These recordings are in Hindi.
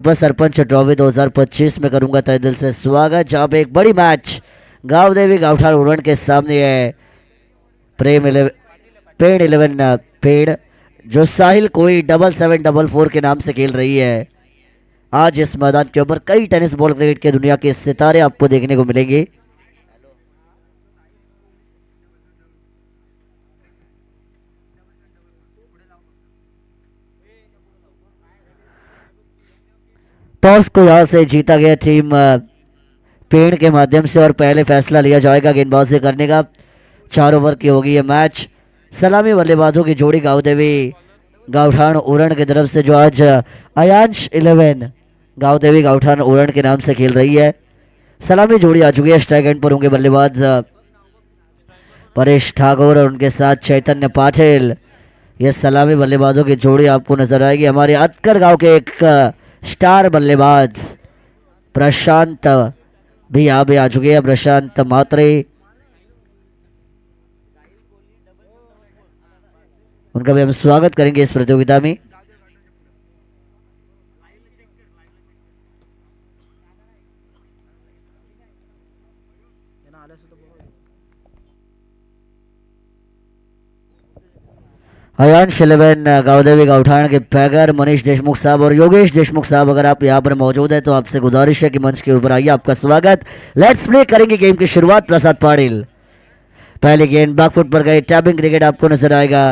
बस सरपंच ट्रॉफी 2025 में करूंगा तहे दिल से स्वागत, जहाँ पे एक बड़ी मैच गांव देवी गांवठाण उरण के सामने है। प्रेम 11 पेड़ 11 पेड़ जो साहिल कोई 7744 के नाम से खेल रही है। आज इस मैदान के ऊपर कई टेनिस बॉल क्रिकेट के दुनिया के सितारे आपको देखने को मिलेंगे। टॉस को यहां से जीता गया टीम पेड़ के माध्यम से और पहले फैसला लिया जाएगा गेंदबाजी करने का। 4 ओवर की होगी ये मैच। सलामी बल्लेबाजों की जोड़ी गांव देवी गांवठाण उरण की तरफ से जो आज अयांश 11 गांव देवी गांवठाण उरण के नाम से खेल रही है। सलामी जोड़ी आ चुकी है। स्ट्राइक एंड पर होंगे बल्लेबाज परेश ठाकुर और उनके साथ चैतन्य पाटिल। ये सलामी बल्लेबाजों की जोड़ी आपको नजर आएगी। हमारे अतकर गांव के एक स्टार बल्लेबाज प्रशांत भी यहाँ पे आ चुके हैं। प्रशांत मात्रे, उनका भी हम स्वागत करेंगे इस प्रतियोगिता में। अयांश 11 गावदेवी गावठाण के पैगर मनीष देशमुख साहब और योगेश देशमुख साहब, अगर आप यहाँ पर मौजूद हैं तो आपसे गुजारिश है कि मंच के ऊपर आइए, आपका स्वागत। लेट्स प्ले करेंगे गेम की शुरुआत। प्रसाद पाटिल पहले गेंद बैकफुट पर गई, टैपिंग क्रिकेट आपको नजर आएगा।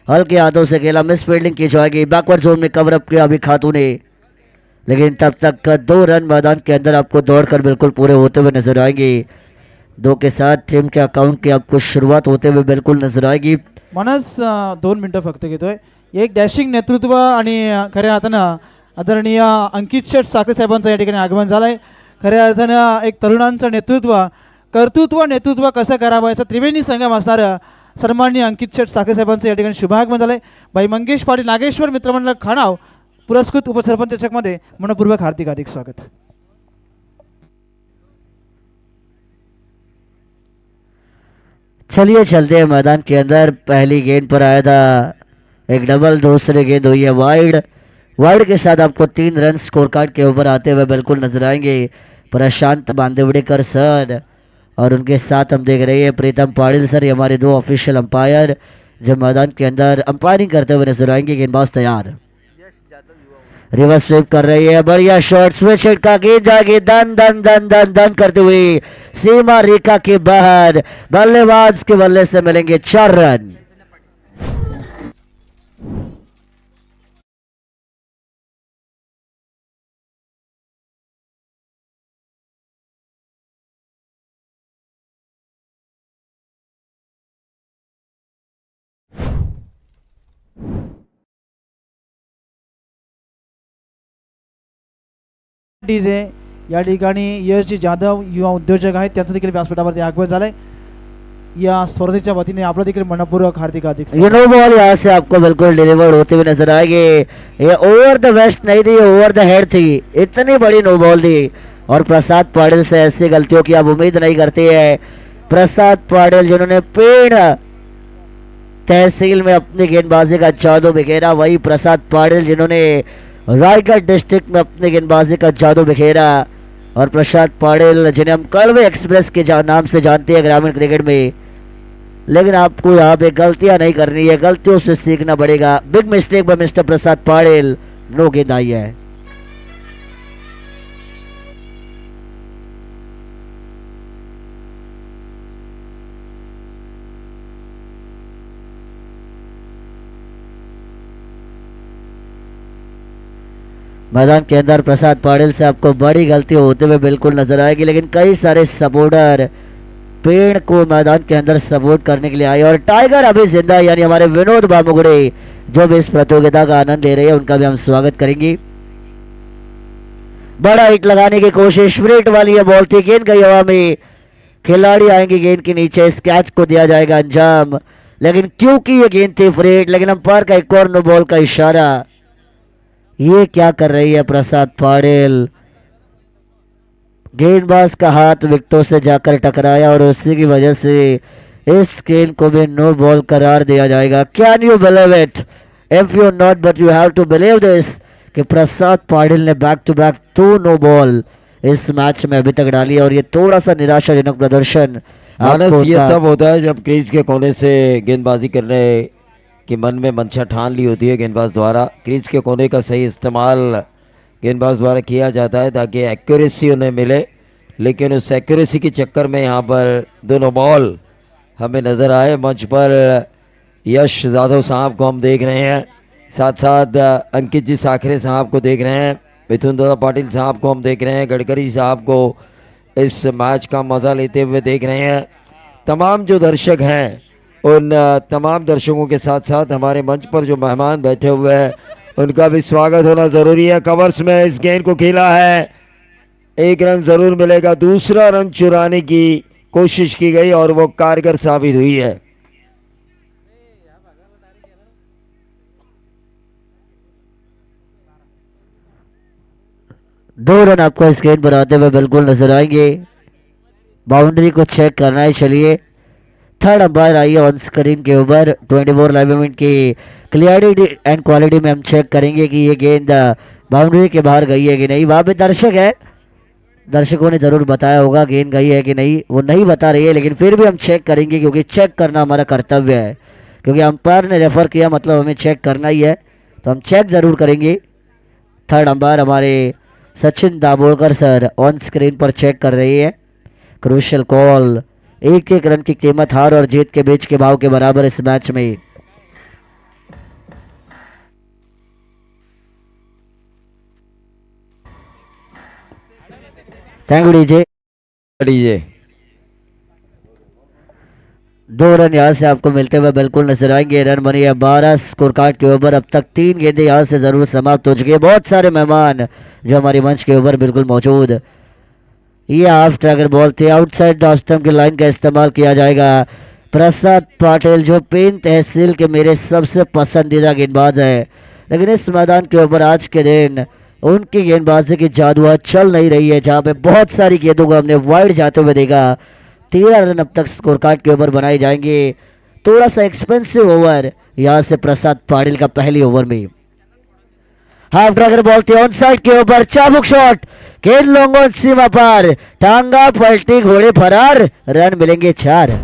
हल्के हाथों से खेला, मिस फील्डिंग की जाएगी। बैकवर्ड जोन में कवर अप किया अभी खातू ने, लेकिन तब तक 2 रन मैदान के अंदर आपको दौड़कर बिल्कुल पूरे होते हुए नजर आएंगे। 2 के साथ टीम के अकाउंट की आपको शुरुआत होते हुए बिल्कुल नजर आएगी। मनस 2 मिनिटं फक्त घेतोय। एक डॅशिंग नेतृत्व आणि खऱ्या अर्थानं आदरणीय अंकित शेठ साखरे साहेबांचं या ठिकाणी आगमन झालंय। खऱ्या अर्थानं एक तरुणांचं नेतृत्व कसं करावं याचा त्रिवेणी संगम असणारं सन्माननीय अंकित शेठ साखरे साहेबांचं या ठिकाणी शुभागमन झालंय। भाई मंगेश पाटील नागेश्वर मित्रमंडळ खाणाव पुरस्कृत उपसरपंच चषकमध्ये मनपूर्वक हार्दिक स्वागत। चलिए चलते हैं मैदान के अंदर। पहली गेंद पर आया था एक डबल, दूसरी गेंद हुई है वाइड। वाइड के साथ आपको 3 रन स्कोर कार्ड के ऊपर आते हुए बिल्कुल नजर आएंगे प्रशांत बांदेवड़ेकर सर, और उनके साथ हम देख रहे हैं प्रीतम पाटिल सर। ये हमारे 2 ऑफिशियल अंपायर जो मैदान के अंदर अंपायरिंग करते हुए नजर आएंगे। गेंदबाज तैयार, रिवर्स स्वीप कर रही है, बढ़िया शॉट, स्विच हिट का गेंद जाएगी दन दन दन दन दन करते हुए सीमा रेखा के बाहर। बल्लेबाज के बल्ले से मिलेंगे 4 रन। डीजे या ठिकाणी यशजी जाधव युवा उद्योजक आहेत, त्यांचं देखील व्यासपीठावरती आगमन झालंय। या स्पर्धेच्या वतीने आपलं देखील मनपूर्वक हार्दिक ये नो बॉल यहाँ से आपको बिल्कुल डिलीवर्ड होते हुए नजर आएंगे। ये ओवर द वेस्ट नहीं थी, ओवर द हेड थी। इतनी बड़ी नो बॉल थी और प्रसाद पाटिल से ऐसी गलतियों की आप उम्मीद नहीं करते हैं। प्रसाद पाटिल जिन्होंने पेड़ तहसील में अपनी गेंदबाजी का जादू बिखेरा, वही प्रसाद पाटिल जिन्होंने रायगढ़ डिस्ट्रिक्ट में अपनी गेंदबाजी का जादू बिखेरा। और प्रसाद पाटिल जिन्हें हम कड़वे एक्सप्रेस के नाम से जानते हैं ग्रामीण क्रिकेट में। लेकिन आपको यहाँ पे गलतियां नहीं करनी है, गलतियों से सीखना पड़ेगा। Big mistake by mister Prasad Patil. No गेंद आई है। मैदान के अंदर प्रसाद पाटिल से आपको बड़ी गलती होते हुए बिल्कुल नजर आएगी, लेकिन कई सारे सपोर्टर पेड़ को मैदान के अंदर सपोर्ट करने के लिए आए। और टाइगर अभी जिंदा यानी हमारे विनोद बामुगड़े जो भी इस प्रतियोगिता का आनंद ले रहे हैं, उनका भी हम स्वागत करेंगे। बड़ा हिट लगाने की कोशिश, स्प्रिट वाली ये बॉल थी, गेंद गई हवा में, खिलाड़ी आएंगे गेंद के नीचे, इस कैच को दिया जाएगा अंजाम। लेकिन क्योंकि ये गेंद थी फ्रेट, लेकिन अंपायर का एक और नो बॉल का इशारा। ये क्या कर रही है प्रसाद पाटिल? गेंदबाज का हाथ विकेटों से जाकर टकराया और उसी की वजह से इस गेंद को भी नो बॉल करार दिया जाएगा। Can you believe it? If you not but you have to believe this कि प्रसाद पाटिल ने back to back 2 no ball इस मैच में अभी तक डाली है और ये थोड़ा सा निराशाजनक प्रदर्शन मानस आपको ये उनका- तब होता है जब क्रीज के कोने से गेंदबाजी करने की मन में मंशा ठान ली होती है गेंदबाज द्वारा। क्रीज के कोने का सही इस्तेमाल गेंदबाज द्वारा किया जाता है ताकि एक्यूरेसी उन्हें मिले, लेकिन उस एक्यूरेसी के चक्कर में यहाँ पर दोनों बॉल हमें नज़र आए। मंच पर यश जाधव साहब को हम देख रहे हैं, साथ साथ अंकित जी साखरे साहब को देख रहे हैं, मिथुन दादा पाटिल साहब को हम देख रहे हैं, गडकरी साहब को इस मैच का मज़ा लेते हुए देख रहे हैं। तमाम जो दर्शक हैं उन तमाम दर्शकों के साथ साथ हमारे मंच पर जो मेहमान बैठे हुए हैं उनका भी स्वागत होना ज़रूरी है। कवर्स में इस गेंद को खेला है, एक रन ज़रूर मिलेगा। दूसरा रन चुराने की कोशिश की गई और वो कारगर साबित हुई है। दो रन आपको इस गेंद पर आते हुए बिल्कुल नजर आएंगे। बाउंड्री को चेक करना है। चलिए थर्ड अंपायर आई है ऑन स्क्रीन के ऊपर 24 लाइव इवेंट की क्लियरिटी एंड क्वालिटी में हम चेक करेंगे कि ये गेंद बाउंड्री के बाहर गई है कि नहीं। वहाँ पे दर्शक है, दर्शकों ने जरूर बताया होगा गेंद गई है कि नहीं, वो नहीं बता रही है, लेकिन फिर भी हम चेक करेंगे क्योंकि चेक करना हमारा कर्तव्य है। क्योंकि अंपायर ने रेफर किया मतलब हमें चेक करना ही है, तो हम चेक जरूर करेंगे। थर्ड अंपायर हमारे Sachin Dabholkar sir on screen पर चेक कर रही है। क्रूशियल कॉल, एक एक रन की कीमत हार और जीत के बीच के भाव के बराबर इस मैच में। Thank you DJ. DJ 2 run यहाँ से आपको मिलते हुए बिल्कुल नजर आएंगे। रन बनी है 12 स्कोर कार्ड के ऊपर। अब तक 3 गेंदें यहाँ से जरूर समाप्त हो चुकी है। बहुत सारे मेहमान जो हमारे मंच के ऊपर बिल्कुल मौजूद। ये हाफ ट्रैगर बॉल थी, आउटसाइड द स्टंप की लाइन का इस्तेमाल किया जाएगा। प्रसाद पाटिल जो पेन तहसील के मेरे सबसे पसंदीदा गेंदबाज है, लेकिन इस मैदान के ऊपर आज के दिन उनकी गेंदबाजी की जादू चल नहीं रही है, जहाँ पे बहुत सारी गेंदों को हमने वाइड जाते हुए देखा। 13 रन अब तक स्कोर कार्ड के ऊपर बनाए जाएंगे। थोड़ा सा एक्सपेंसिव ओवर यहाँ से प्रसाद पाटिल का पहली ओवर में। हाफ ट्रैगर बॉल थी ऑन साइड के ऊपर, चाबुक शॉट, गेंद लॉन्ग ऑन सीमा पर, टांगा पलटी घोड़े फरार, रन मिलेंगे 4।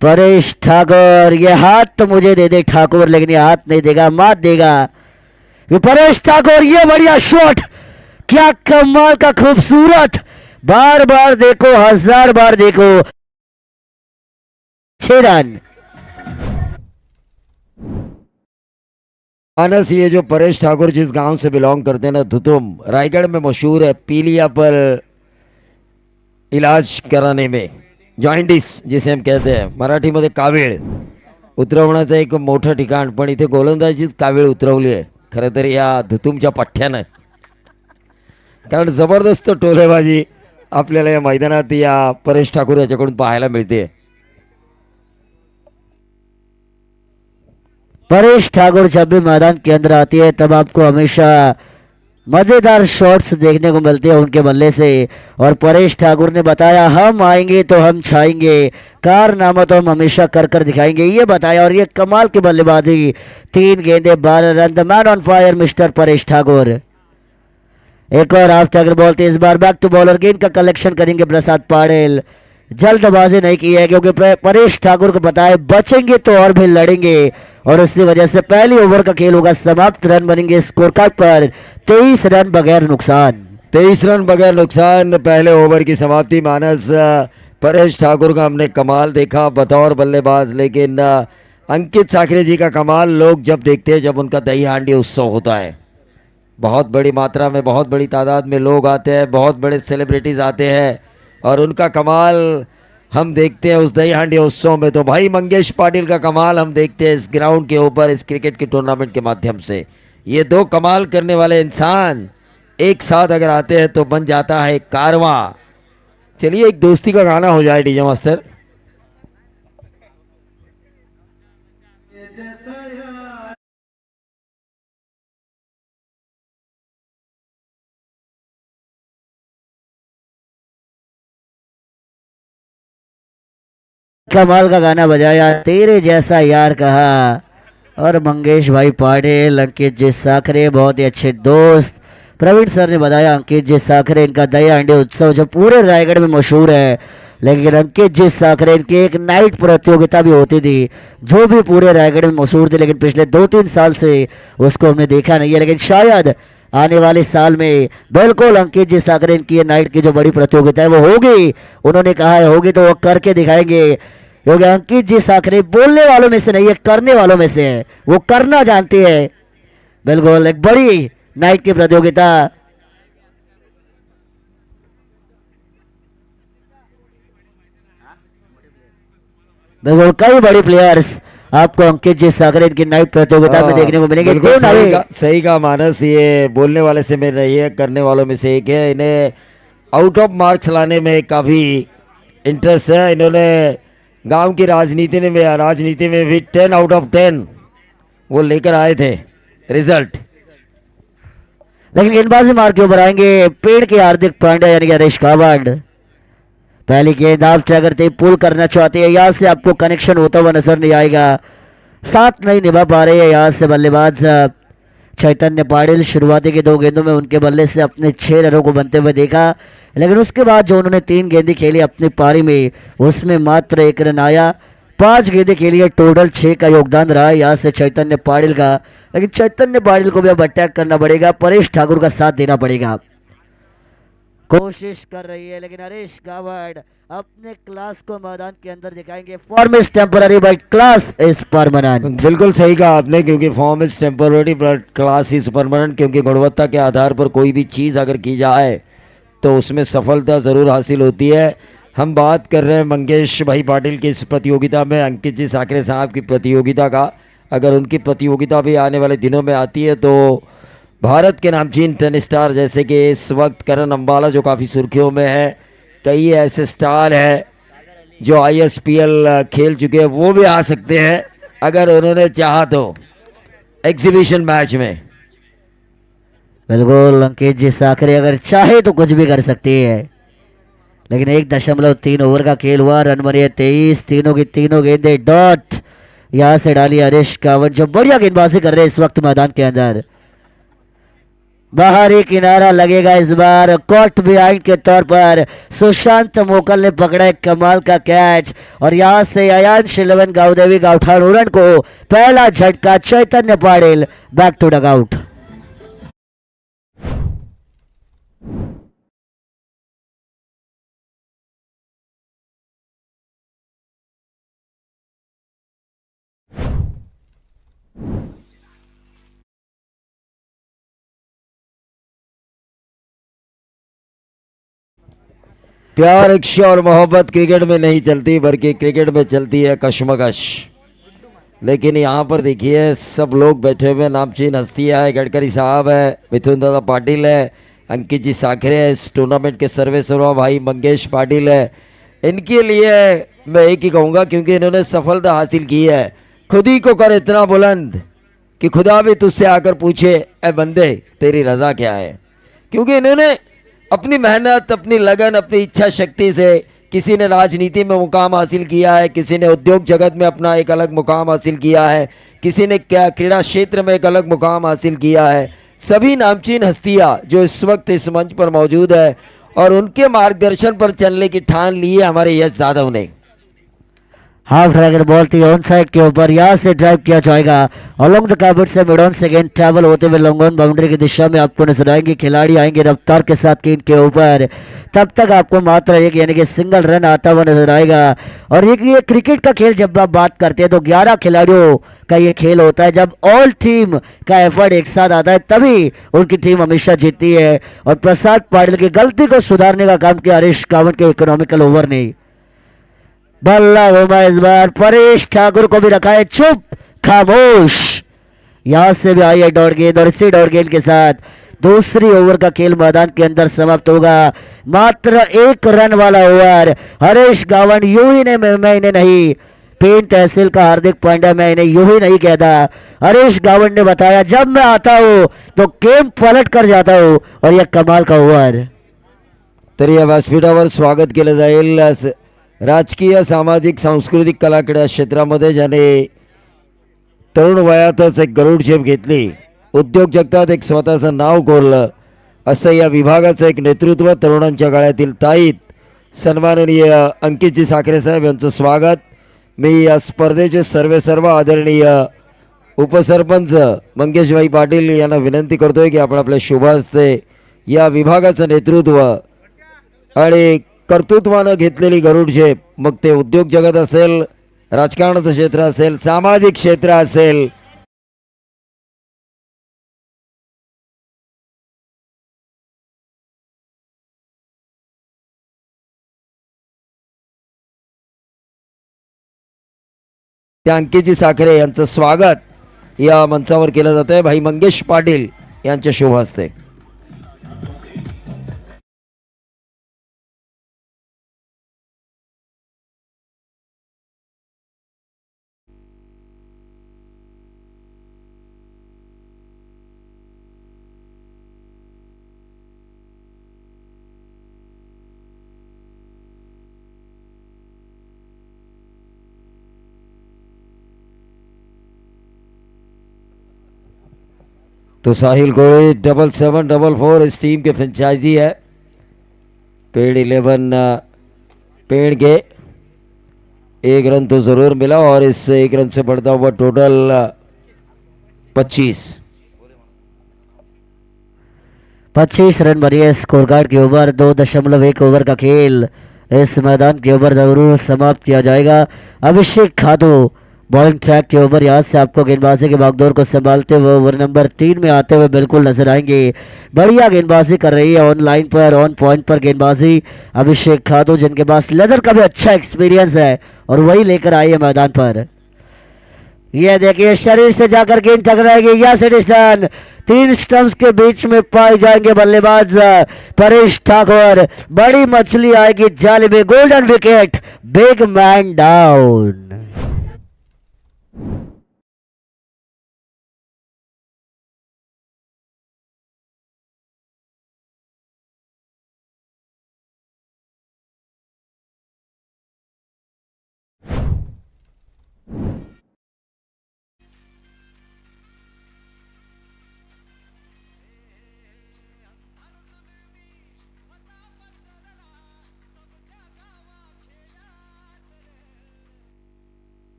परेश ठाकुर, ये हाथ तो मुझे दे दे ठाकुर, लेकिन ये हाथ नहीं देगा, मात देगा। ये परेश ठाकुर, ये बढ़िया शॉट, क्या कमाल का खूबसूरत, बार बार देखो, 1000 बार देखो। 6 रन। मानस ये जो परेश ठाकुर जिस गांव से बिलोंग करते हैं ना, धुतुम रायगढ़ में मशहूर है पीलिया पर इलाज कराने में, जॉइंटिस जिसे हम कहते हैं मराठीमध्ये कावीळ उतरवण्याचं एक मोठं ठिकाण, पण इथे गोलंदाजीच कावीळ उतरवली आहे खरं तर या धुतुमच्या पठ्ठ्यानं। कारण जबरदस्त टोलेबाजी आपल्याला या मैदानात या परेश ठाकूर याच्याकडून पाहायला मिळते। परेश ठाकुर जब भी मैदान के अंदर आती है तब आपको हमेशा मजेदार शॉट्स देखने को मिलते हैं उनके बल्ले से। और परेश ठाकुर ने बताया हम आएंगे तो हम छाएंगे, कारनामा तो हम हमेशा कर कर दिखाएंगे, ये बताया। और ये कमाल की बल्लेबाजी, 3 गेंदे 12 run, the man on fire mister Paresh Thakur. एक और हाफ ट्रैगर बॉल थी, इस बार बैक टू बॉलर, गेंद का कलेक्शन करेंगे प्रसाद पाटिल। जल्दबाजी नहीं की है क्योंकि परेश ठाकुर को पता है बचेंगे तो और भी लड़ेंगे, और उसी वजह से पहली ओवर का खेल होगा समाप्त। रन बनेंगे स्कोर कार्ड पर 23 रन बगैर नुकसान। 23 रन बगैर नुकसान पहले ओवर की समाप्ति। मानस परेश ठाकुर का हमने कमाल देखा बतौर बल्लेबाज, लेकिन अंकित साखरे जी का कमाल लोग जब देखते हैं जब उनका दही हांडी उत्सव होता है। बहुत बड़ी मात्रा में, बहुत बड़ी तादाद में लोग आते हैं, बहुत बड़े सेलिब्रिटीज़ आते हैं और उनका कमाल हम देखते हैं उस दही हांडी उत्सव में। तो भाई मंगेश पाटिल का कमाल हम देखते हैं इस ग्राउंड के ऊपर, इस क्रिकेट के टूर्नामेंट के माध्यम से। ये 2 कमाल करने वाले इंसान एक साथ अगर आते हैं तो बन जाता है कारवां। चलिए एक दोस्ती का गाना हो जाए डीजे मास्टर। कमाल का गाना बजाया, तेरे जैसा यार कहा। और मंगेश भाई पाटिल, अंकित जी साखरे, बहुत ही अच्छे दोस्त। प्रवीण सर ने बताया अंकित जी साखरे इनका दया अंडे उत्सव जो पूरे रायगढ़ में मशहूर है, लेकिन अंकित जी साखरे इनकी एक नाइट प्रतियोगिता भी होती थी जो भी पूरे रायगढ़ में मशहूर थी, लेकिन पिछले 2-3 साल से उसको हमने देखा नहीं है। लेकिन शायद आने वाले साल में बिल्कुल अंकित जी साखरे इनकी ये नाइट की जो बड़ी प्रतियोगिता है वो होगी, उन्होंने कहा है होगी तो वो करके दिखाएंगे, क्योंकि अंकित जी साखरे बोलने वालों में से नहीं है, करने वालों में से है, वो करना जानते हैं। बिल्कुल एक बड़ी नाइट की प्रतियोगिता। बिल्कुल कई बड़ी प्लेयर्स आपको अंकित जी साखरे इनकी नाइट प्रतियोगिता में देखने को मिलेंगे। बिल्कुल क्यों ना सही भी? सही का मानस, ये बोलने वाले से में नहीं है, करने वालों में से एक है। इन्हें आउट ऑफ मार्क्स लाने में काफ़ी इंटरेस्ट है। इन्होंने गांव की राजनीति में भी 10 आउट ऑफ 10 वो लेकर आए थे रिजल्ट। लेकिन गेंदबाजी मार के ऊपर आएंगे पेड़ के हार्दिक पांड्या यानी कि हरीश कावड़। पहली गेंद आप क्या करते पुल करना चाहते हैं, यहाँ से आपको कनेक्शन होता हुआ नजर नहीं आएगा, साथ नहीं निभा पा रहे हैं यहाँ से बल्लेबाज चैतन्य पाटिल। शुरुआती की 2 गेंदों में उनके बल्ले से अपने 6 रनों को बनते हुए देखा, लेकिन उसके बाद जो उन्होंने 3 गेंदें खेली अपनी पारी में उसमें मात्र 1 रन आया। 5 गेंदें खेली है, टोटल 6 का योगदान रहा है यहाँ से चैतन्य पाटिल का। लेकिन चैतन्य पाटिल को भी अब अटैक करना पड़ेगा, परेश ठाकुर का साथ देना पड़ेगा। कोशिश कर रही है लेकिन हरीश कावड़ अपने क्लास को मैदान के अंदर दिखाएंगे। Form is temporary but class is permanent. बिल्कुल सही कहा आपने, क्योंकि form is temporary but class is permanent. क्योंकि गुणवत्ता के आधार पर कोई भी चीज़ अगर की जाए तो उसमें सफलता ज़रूर हासिल होती है। हम बात कर रहे हैं मंगेश भाई पाटिल की इस प्रतियोगिता में, अंकित जी साखरे साहब की प्रतियोगिता का। अगर उनकी प्रतियोगिता भी आने वाले दिनों में आती है तो भारत के नामचीन टेनिस स्टार जैसे कि इस वक्त करण अंबाला जो काफ़ी सुर्खियों में है, कई ऐसे स्टार हैं जो ISPL खेल चुके हैं, वो भी आ सकते हैं अगर उन्होंने चाहा तो एग्जीबिशन मैच में। बिल्कुल अंकित जी साखरे अगर चाहे तो कुछ भी कर सकती है, लेकिन 1.3 ओवर का खेल हुआ, रन बने 23, तीनों की तीनों गेंदें डॉट यहां से डाली हरीश कावड़ जो बढ़िया गेंदबाजी कर रहे हैं इस वक्त मैदान के अंदर। बाहरी किनारा लगेगा इस बार, कॉट बिहाइंड के तौर पर सुशांत मोकल ने पकड़ा एक कमाल का कैच और यहां से अयांश 11 गावदेवी का उठान उड़न को पहला झटका, चैतन्य पाटिल बैक टू डगआउट। प्यार, इश्क और मोहब्बत क्रिकेट में नहीं चलती, बल्कि क्रिकेट में चलती है कशमकश। लेकिन यहाँ पर देखिए सब लोग बैठे हुए, नामचीन हस्तियाँ है, गडकरी साहब है, मिथुन दादा पाटिल है, अंकित जी साखरे है, इस टूर्नामेंट के सर्वेसर्वा भाई मंगेश पाटिल है। इनके लिए मैं एक ही कहूँगा, क्योंकि इन्होंने सफलता हासिल की है। खुद ही को कर इतना बुलंद कि खुदा भी तुझसे आकर पूछे ए बंदे तेरी रज़ा क्या है। क्योंकि इन्होंने अपनी मेहनत, अपनी लगन, अपनी इच्छा शक्ति से, किसी ने राजनीति में मुकाम हासिल किया है, किसी ने उद्योग जगत में अपना एक अलग मुकाम हासिल किया है, किसी ने क्या क्रीड़ा क्षेत्र में एक अलग मुकाम हासिल किया है। सभी नामचीन हस्तियां जो इस वक्त इस मंच पर मौजूद है और उनके मार्गदर्शन पर चलने की ठान ली है हमारे यश यादव ने। हाफ ड्रैगन बॉल थी ऑन साइड के ऊपर, यहाँ से ड्राइव किया जाएगा अलोंग द कैबिट से मिड ऑन सेकेंड ट्रैवल होते हुए लॉन्ग ऑन बाउंड्री की दिशा में आपको नजर आएंगे। खिलाड़ी आएंगे रफ्तार के साथ गेंद के ऊपर, तब तक आपको मात्र एक यानी कि सिंगल रन आता हुआ नजर आएगा। और ये क्रिकेट का खेल जब आप बात करते हैं तो 11 खिलाड़ियों का ये खेल होता है। जब ऑल टीम का एफर्ट एक साथ आता है तभी उनकी टीम हमेशा जीतती है। और प्रसाद पाटिल की गलती को सुधारने का काम किया हरीश कावड़ के इकोनॉमिकल ओवर ने। बल्ला घुमा इस बार, परेश ठाकुर को भी रखा है चुप खामोश। यहां से भी आई है डॉट गेंद और इसी डॉट गेंद के साथ दूसरी ओवर का खेल मैदान के अंदर समाप्त होगा। मात्र 1 रन वाला ओवर। हरीश कावड़ यूं ही मैं इन्हें नहीं, पेन तहसील का हार्दिक पांड्या मैं इन्हें यूं ही नहीं कहता। हरीश कावड़ ने बताया जब मैं आता हूं तो गेम पलट कर जाता हूं और यह कमाल का ओवर। तर या व्यासपीठावर स्वागत केलं जाईल राजकीय सामाजिक सांस्कृतिक कला क्रीडा क्षेत्रामध्ये ज्याने तरुण वयातच एक गरुड झेप घेतली, उद्योग जगतात एक स्वतःचं नाव कोरलं, असं या विभागाचं एक नेतृत्व तरुणांच्या गळ्यातील ताईत सन्माननीय अंकितजी साखरे साहेब यांचं स्वागत. मी या स्पर्धेचे सर्व आदरणीय उपसरपंच मंगेशभाई पाटील यांना विनंती करतोय की आपण आपल्या शुभ हस्ते या विभागाचं नेतृत्व आणि कर्तृत्वानं घेतलेली गरुड झेप, मग ते उद्योग जगत असेल, राजकारणाचं क्षेत्र असेल, सामाजिक क्षेत्र असेल, त्या अंकितजी साखरे यांचं स्वागत या मंचावर केलं जात आहे भाई मंगेश पाटील यांच्या शुभ हस्ते. तो साहिल गोड़े 7744 इस टीम के फ्रेंचाइजी है. पेड़ 11 पेड़ के 1 रन तो जरूर मिला और इस 1 रन से बढ़ता हुआ टोटल 25 रन बनिए स्कोर कार्ड के ओवर. 2.1 ओवर का खेल इस मैदान के ओवर जरूर समाप्त किया जाएगा. अभिषेक खादो बॉलिंग ट्रैक के ओवर, यहाँ से आपको गेंदबाजी के बागडोर को संभालते हुए ओवर नंबर 3 में आते हुए बिल्कुल नजर आएंगे. बढ़िया गेंदबाजी कर रही है, ऑन लाइन पर ऑन पॉइंट पर गेंदबाजी अभिषेक खादो, जिनके पास लेदर का भी अच्छा एक्सपीरियंस है और वही लेकर आई है मैदान पर. यह देखिए शरीर से जाकर गेंद टकराएगी. या सिटिस्टन 3 स्टंप्स के बीच में पाए जाएंगे बल्लेबाज परेश ठाकुर. बड़ी मछली आएगी जाले में. Golden wicket, big man down.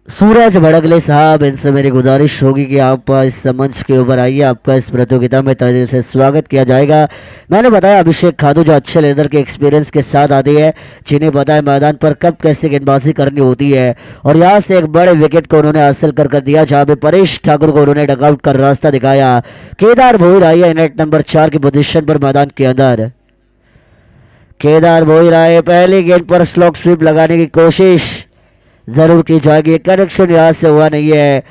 Suraj Bhadkale साहब, इनसे मेरी गुजारिश होगी कि आप इस मंच के ऊपर आइए. आपका इस प्रतियोगिता में तहे दिल से स्वागत किया जाएगा. मैंने बताया अभिषेक खादू जो अच्छे लेदर के एक्सपीरियंस के साथ आती है, जिन्हें पता है मैदान पर कब कैसे गेंदबाजी करनी होती है. और यहाँ से एक बड़े विकेट को उन्होंने हासिल कर दिया, जहाँ पे परेश ठाकुर को उन्होंने डकआउट कर रास्ता दिखाया. केदार भोईर आई है नेट नंबर 4 की पोजीशन पर मैदान के अंदर. केदार भोईर आए, पहली गेंद पर स्लॉक स्वीप लगाने की कोशिश जरूर की जाएगी. कनेक्शन यहाँ से हुआ नहीं है.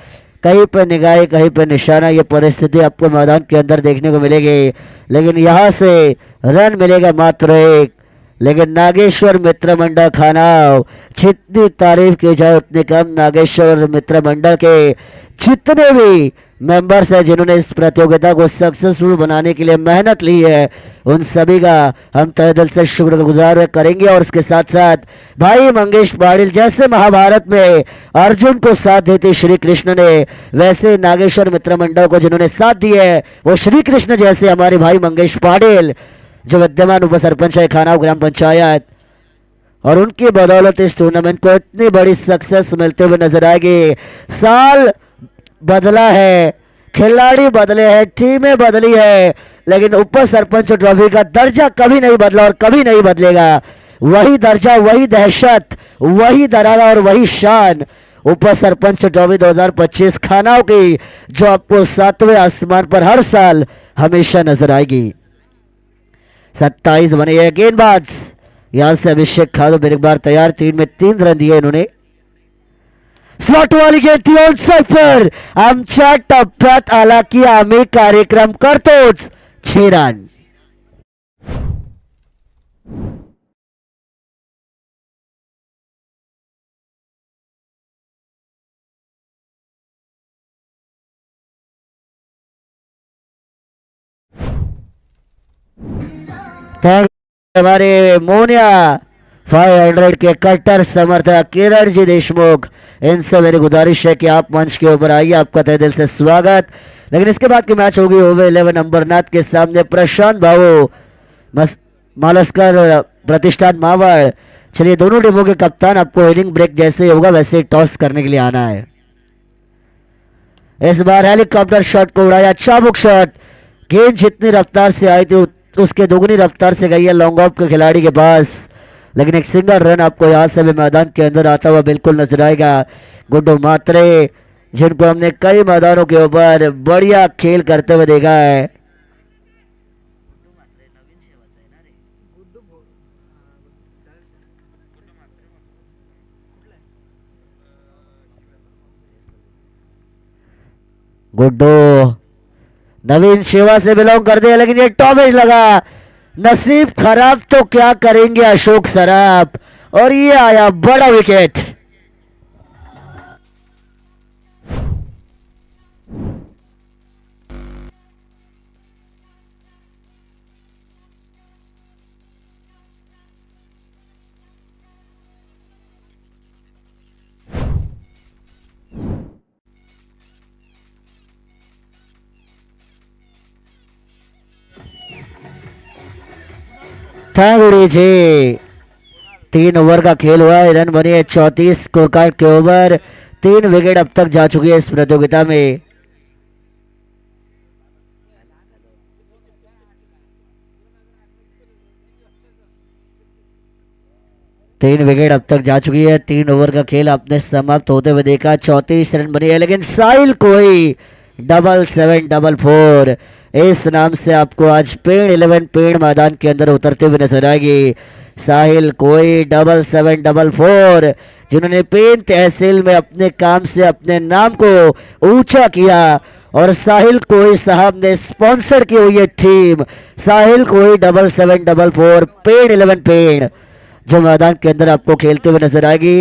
कहीं पर निगाह कहीं पर निशाना, ये परिस्थिति आपको मैदान के अंदर देखने को मिलेगी. लेकिन यहाँ से रन मिलेगा मात्र 1. लेकिन नागेश्वर मित्र मंडल खानाव, जितनी तारीफ की जाए उतनी कम. नागेश्वर मित्र मंडल के जितने भी मेंबर्स हैं जिन्होंने इस प्रतियोगिता को सक्सेसफुल बनाने के लिए मेहनत ली है, उन सभी का हम तहे दिल से शुक्रगुजार करेंगे. और इसके साथ साथ भाई मंगेश पाटिल, जैसे महाभारत में अर्जुन को साथ देते श्री कृष्ण ने, वैसे नागेश्वर मित्र मंडल को जिन्होंने साथ दिए है वो श्री कृष्ण जैसे हमारे भाई मंगेश पाटिल, जो विद्यमान उप सरपंच है खानाव ग्राम पंचायत. और उनकी बदौलत इस टूर्नामेंट को इतनी बड़ी सक्सेस मिलते हुए नजर आएगी. साल बदला है, खिलाड़ी बदले हैं, टीमें बदली है, लेकिन उप सरपंच ट्रॉफी का दर्जा कभी नहीं बदला और कभी नहीं बदलेगा. वही दर्जा, वही दहशत, वही दरारा और वही शान उप सरपंच ट्रॉफी 2025 खानाव की, जो आपको 7वें आसमान पर हर साल हमेशा नजर आएगी. 27 बने हैं गेंदबाज. यहां से अभिषेक खादो एक बार तैयार. 3 में 3 रन दिए इन्होंने. स्लॉट वाली गेंद ऑन साइड पर आमच्या टप्प्यात आला की आम्ही कार्यक्रम करतोच. 6 रन. थैंक हमारे मोनिया 500 के कट्टर समर्थक किरण जी देशमुख, इनसे मेरी गुजारिश है कि आप मंच के ऊपर आइए, आपका तहे दिल से स्वागत। लेकिन इसके बाद की मैच होगी ओवर 11 अंबरनाथ के सामने प्रशांत बाबू मालस्कर प्रतिष्ठान मावड़। चलिए दोनों टीमों के कप्तान, आपको इनिंग ब्रेक जैसे होगा वैसे टॉस करने के लिए आना है। इस बार हेलीकॉप्टर शॉट को उड़ाया, चाबुक शॉट, गेंद जितनी रफ्तार से आई थी उसके दोगुनी रफ्तार से गई है लॉन्ग ऑफ के खिलाड़ी के पास, लेकिन एक सिंगल रन आपको यहां से भी मैदान के अंदर आता हुआ बिल्कुल नजर आएगा। गुड्डू मात्रे, जिनको हमने कई मैदानों के ऊपर बढ़िया खेल करते हुए देखा है। गुड्डू नवीन सेवा से बिलोंग करते हैं, लेकिन ये टॉपेज लगा, नसीब खराब तो क्या करेंगे अशोक सराफ, और ये आया बड़ा विकेट। थैंक जी। 3 ओवर का खेल हुआ है, रन बने 34 स्कोर कार्ड के ओवर, 3 विकेट अब तक जा चुकी है इस प्रतियोगिता में। तीन विकेट अब तक जा चुकी है, 3 ओवर का खेल आपने समाप्त होते हुए देखा, 34 रन बने हैं, लेकिन साहिल कोई 7744 इस नाम से आपको आज पेड़ 11 पेड़ मैदान के अंदर उतरते हुए नजर आएगी। साहिल कोई 7744, जिन्होंने पेन तहसील में अपने काम से अपने नाम को ऊंचा किया, और साहिल कोई साहब ने स्पॉन्सर की हुई है टीम साहिल कोई 7744 पेड़ 11 पेड़, जो मैदान के अंदर आपको खेलते हुए नजर आएगी।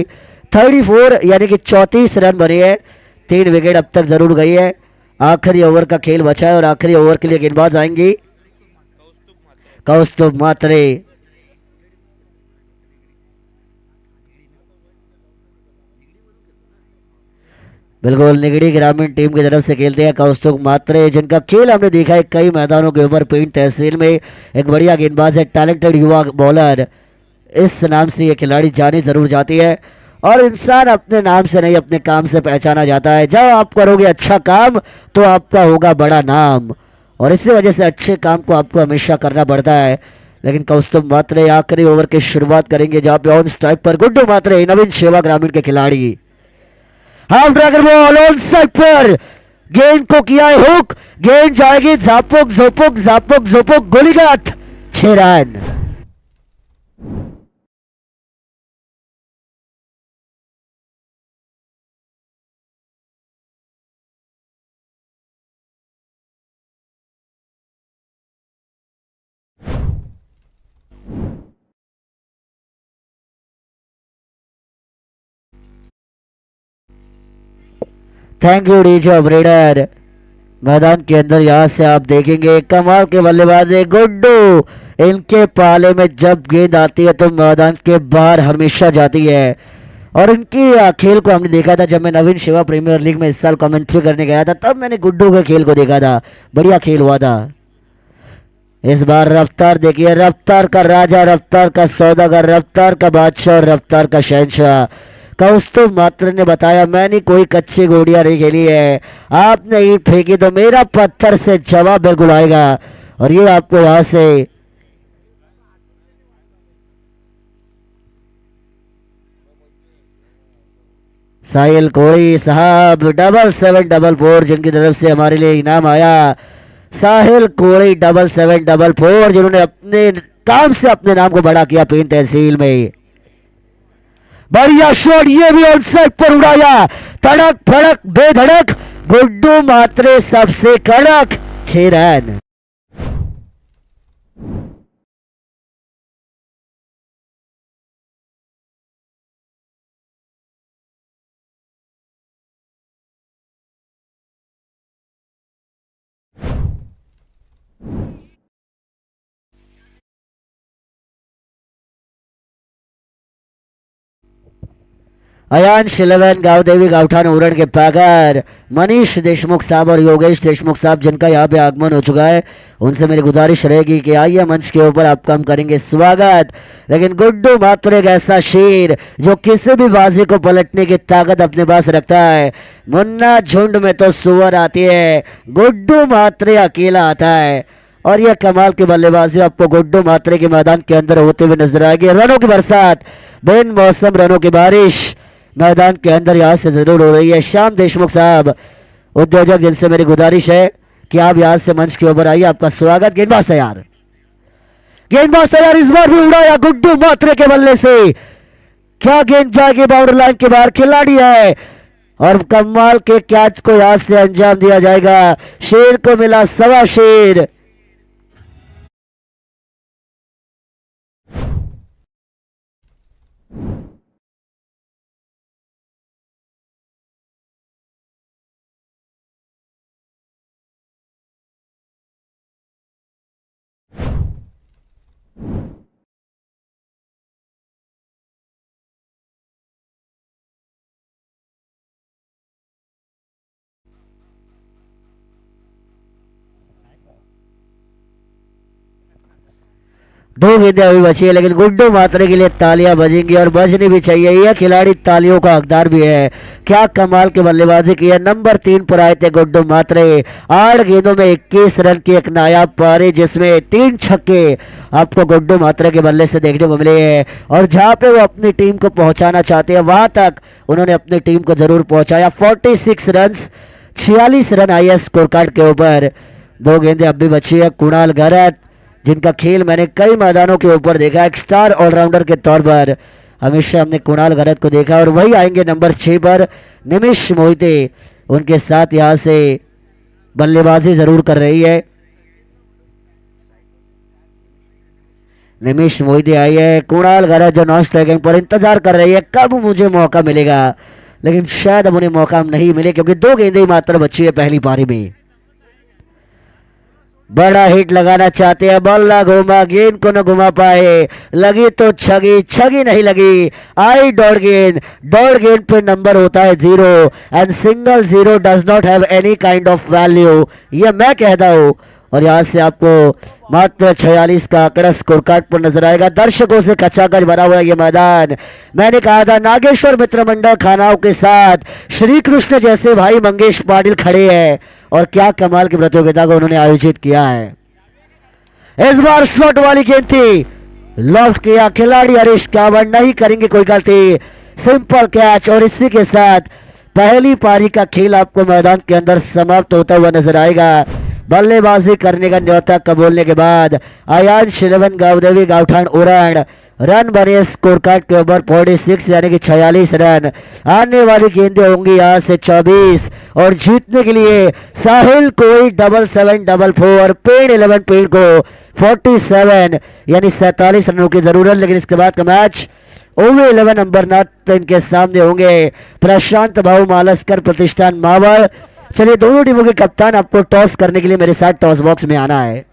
34 यानी कि 34 रन बने हैं, 3 विकेट अब तक जरूर गई है। आखिरी ओवर का खेल बचा है और आखिरी ओवर के लिए गेंदबाज आएंगी कौस्तुभ मात्रे। बिल्कुल निगड़ी ग्रामीण टीम की तरफ से खेलते हैं कौस्तुभ मात्रे, जिनका खेल हमने देखा है कई मैदानों के ऊपर पेंट तहसील में। एक बढ़िया गेंदबाज है, टैलेंटेड युवा बॉलर, इस नाम से ये खिलाड़ी जानी जरूर जाती है, और इंसान अपने नाम से नहीं अपने काम से पहचाना जाता है। जब आप करोगे अच्छा काम तो आपका होगा बड़ा नाम, और इसी वजह से अच्छे काम को आपको हमेशा करना पड़ता है। लेकिन कौस्तुभ मात्रे आखिरी ओवर की शुरुआत करेंगे, जहां पे ऑन स्ट्राइक पर गुड्डू मात्रे नवीन सेवा ग्रामीण के खिलाड़ी। Half dragon ball on side पर, गेंद को किया है हुक, गेंद जाएगी झापुक झोपुक झापुक झोपुक, गोलीगत, 6 run. Thank you DJ operator. मैदान के अंदर यहां से आप देखेंगे कमाल के बल्लेबाज है गुड्डू, इनके पाले में जब गेंद आती है तो मैदान के बाहर हमेशा जाती है, और इनकी खेल को हमने देखा था जब मैं नवीन सेवा प्रीमियर लीग में इस साल कमेंट्री करने गया था, तब मैंने गुड्डू के खेल को देखा था, बढ़िया खेल हुआ था। इस बार रफ्तार देखिए, रफ्तार का राजा, रफ्तार का सौदागर, रफ्तार का बादशाह और रफ्तार का शहंशाह कौस्तुभ मात्र ने बताया, मैंने कोई कच्ची गोड़ियां नहीं खेली है, आपने ईंट फेंकी तो मेरा पत्थर से जवाब बिल्कुल आएगा। और ये आपको यहां से साहिल कोड़ी साहब 7744, जिनकी तरफ से हमारे लिए इनाम आया। साहिल कोड़ी 7744, जिन्होंने अपने काम से अपने नाम को बड़ा किया पेन तहसील में। बढ़िया शॉट, ये भी ऑन साइड पर उड़ाया, तड़क फड़क बेधड़क, गुड्डू मात्रे सबसे कड़क, 6 रन। अयांश 11 गावदेवी गावठान उरण के पैकर मनीष देशमुख साहब और योगेश देशमुख साहब जिनका यहाँ पे आगमन हो चुका है, उनसे मेरी गुजारिश रहेगी कि आइए मंच के ऊपर आपका हम करेंगे स्वागत। लेकिन गुड्डू मात्र एक ऐसा शेर जो किसी भी बाजी को पलटने की ताकत अपने पास रखता है। मुन्ना झुंड में तो सुअर आती है, गुड्डू मात्र अकेला आता है और यह कमाल की बल्लेबाजी आपको गुड्डू मात्रे के मैदान के अंदर होते हुए नजर आएगी। रनों की बरसात, बिन मौसम रनों की बारिश मैदान के अंदर यहाँ से जरूर हो रही है। श्याम देशमुख साहब उद्योजक, जिनसे मेरी गुजारिश है कि आप यहाँ से मंच के ऊपर आइए, आपका स्वागत। गेंदबाज तैयार, गेंदबाज तैयार, इस बार भी उड़ाया गुड्डू मात्रे के बल्ले से। क्या गेंद जाएगी बाउंड्री लाइन के बाहर, खिलाड़ी है और कमाल के कैच को यहाँ से अंजाम दिया जाएगा। शेर को मिला सवा शेर। दो गेंदें अभी बची है, लेकिन गुड्डू मात्रे के लिए तालियां बजेंगी और बजनी भी चाहिए। यह खिलाड़ी तालियों का हकदार भी है। क्या कमाल की बल्लेबाजी की है। नंबर 3 पर आए थे गुड्डू मात्रे। 8 गेंदों में 21 रन की एक नायाब पारी, जिसमें 3 छक्के आपको गुड्डू मात्रे के बल्ले से देखने को मिले हैं। और जहां पे वो अपनी टीम को पहुंचाना चाहते हैं, वहां तक उन्होंने अपनी टीम को जरूर पहुंचाया। 46 रन, 46 रन आई है स्कोर कार्ड के ऊपर। 2 गेंदें अब भी बची है। कुणाल घरत, जिनका खेल मैंने कई मैदानों के ऊपर देखा, एक स्टार ऑलराउंडर के तौर पर हमेशा हमने कुणाल घरत को देखा। और वही आएंगे नंबर 6 पर निमिष मोहिते, उनके साथ यहां से बल्लेबाजी जरूर कर रही है। निमिष मोहिते आई है। कुणाल घरत जो नॉन स्ट्राइकिंग पर इंतजार कर रही है कब मुझे मौका मिलेगा, लेकिन शायद अब उन्हें मौका नहीं मिले क्योंकि 2 गेंदें ही मात्र बची है पहली पारी में। बड़ा हिट लगाना चाहते हैं, बॉल ना घूमा, गेंद को न घुमा पाए, लगी तो छगी, छगी नहीं लगी, आई डॉट गेंद, डॉट गेंद पे नंबर होता है 0 and single 0 does not have any kind of value, ये मैं कहता हूं। और यहां से आपको मात्र 46 का आंकड़ा स्कोर कार्ड पर नजर आएगा। दर्शकों से खचाखच भरा हुआ ये मैदान। मैंने कहा था नागेश्वर मित्र मंडल खानाओं के साथ श्री कृष्ण जैसे भाई मंगेश पाटिल खड़े हैं और क्या कमाल की प्रतियोगिता को उन्होंने आयोजित किया है। इस बार स्लॉट वाली गेंद थी, लॉफ्ट किया खिलाड़ी हरीश कांवड़, नहीं करेंगे कोई गलती, सिंपल कैच। और इसी के साथ पहली पारी का खेल आपको मैदान के अंदर समाप्त होता हुआ नजर आएगा। बल्लेबाजी करने का न्योता कबूलने के बाद अयांश 11 गावदेवी गावठान उरण रन बने स्कोर कार्ड के ऊपर 46 यानी कि 46 रन। आने वाली गेंदें होंगी यहाँ से 24 और जीतने के लिए साहिल कोई 7744 पेड़ 11 पेड़ को 47 यानी 47 रनों की जरूरत। लेकिन इसके बाद का मैच ओवे 11 अंबरनाथ इनके सामने होंगे प्रशांत भाऊ मालस्कर प्रतिष्ठान मावल। चलिए दोनों टीमों के कप्तान, आपको टॉस करने के लिए मेरे साथ टॉस बॉक्स में आना है।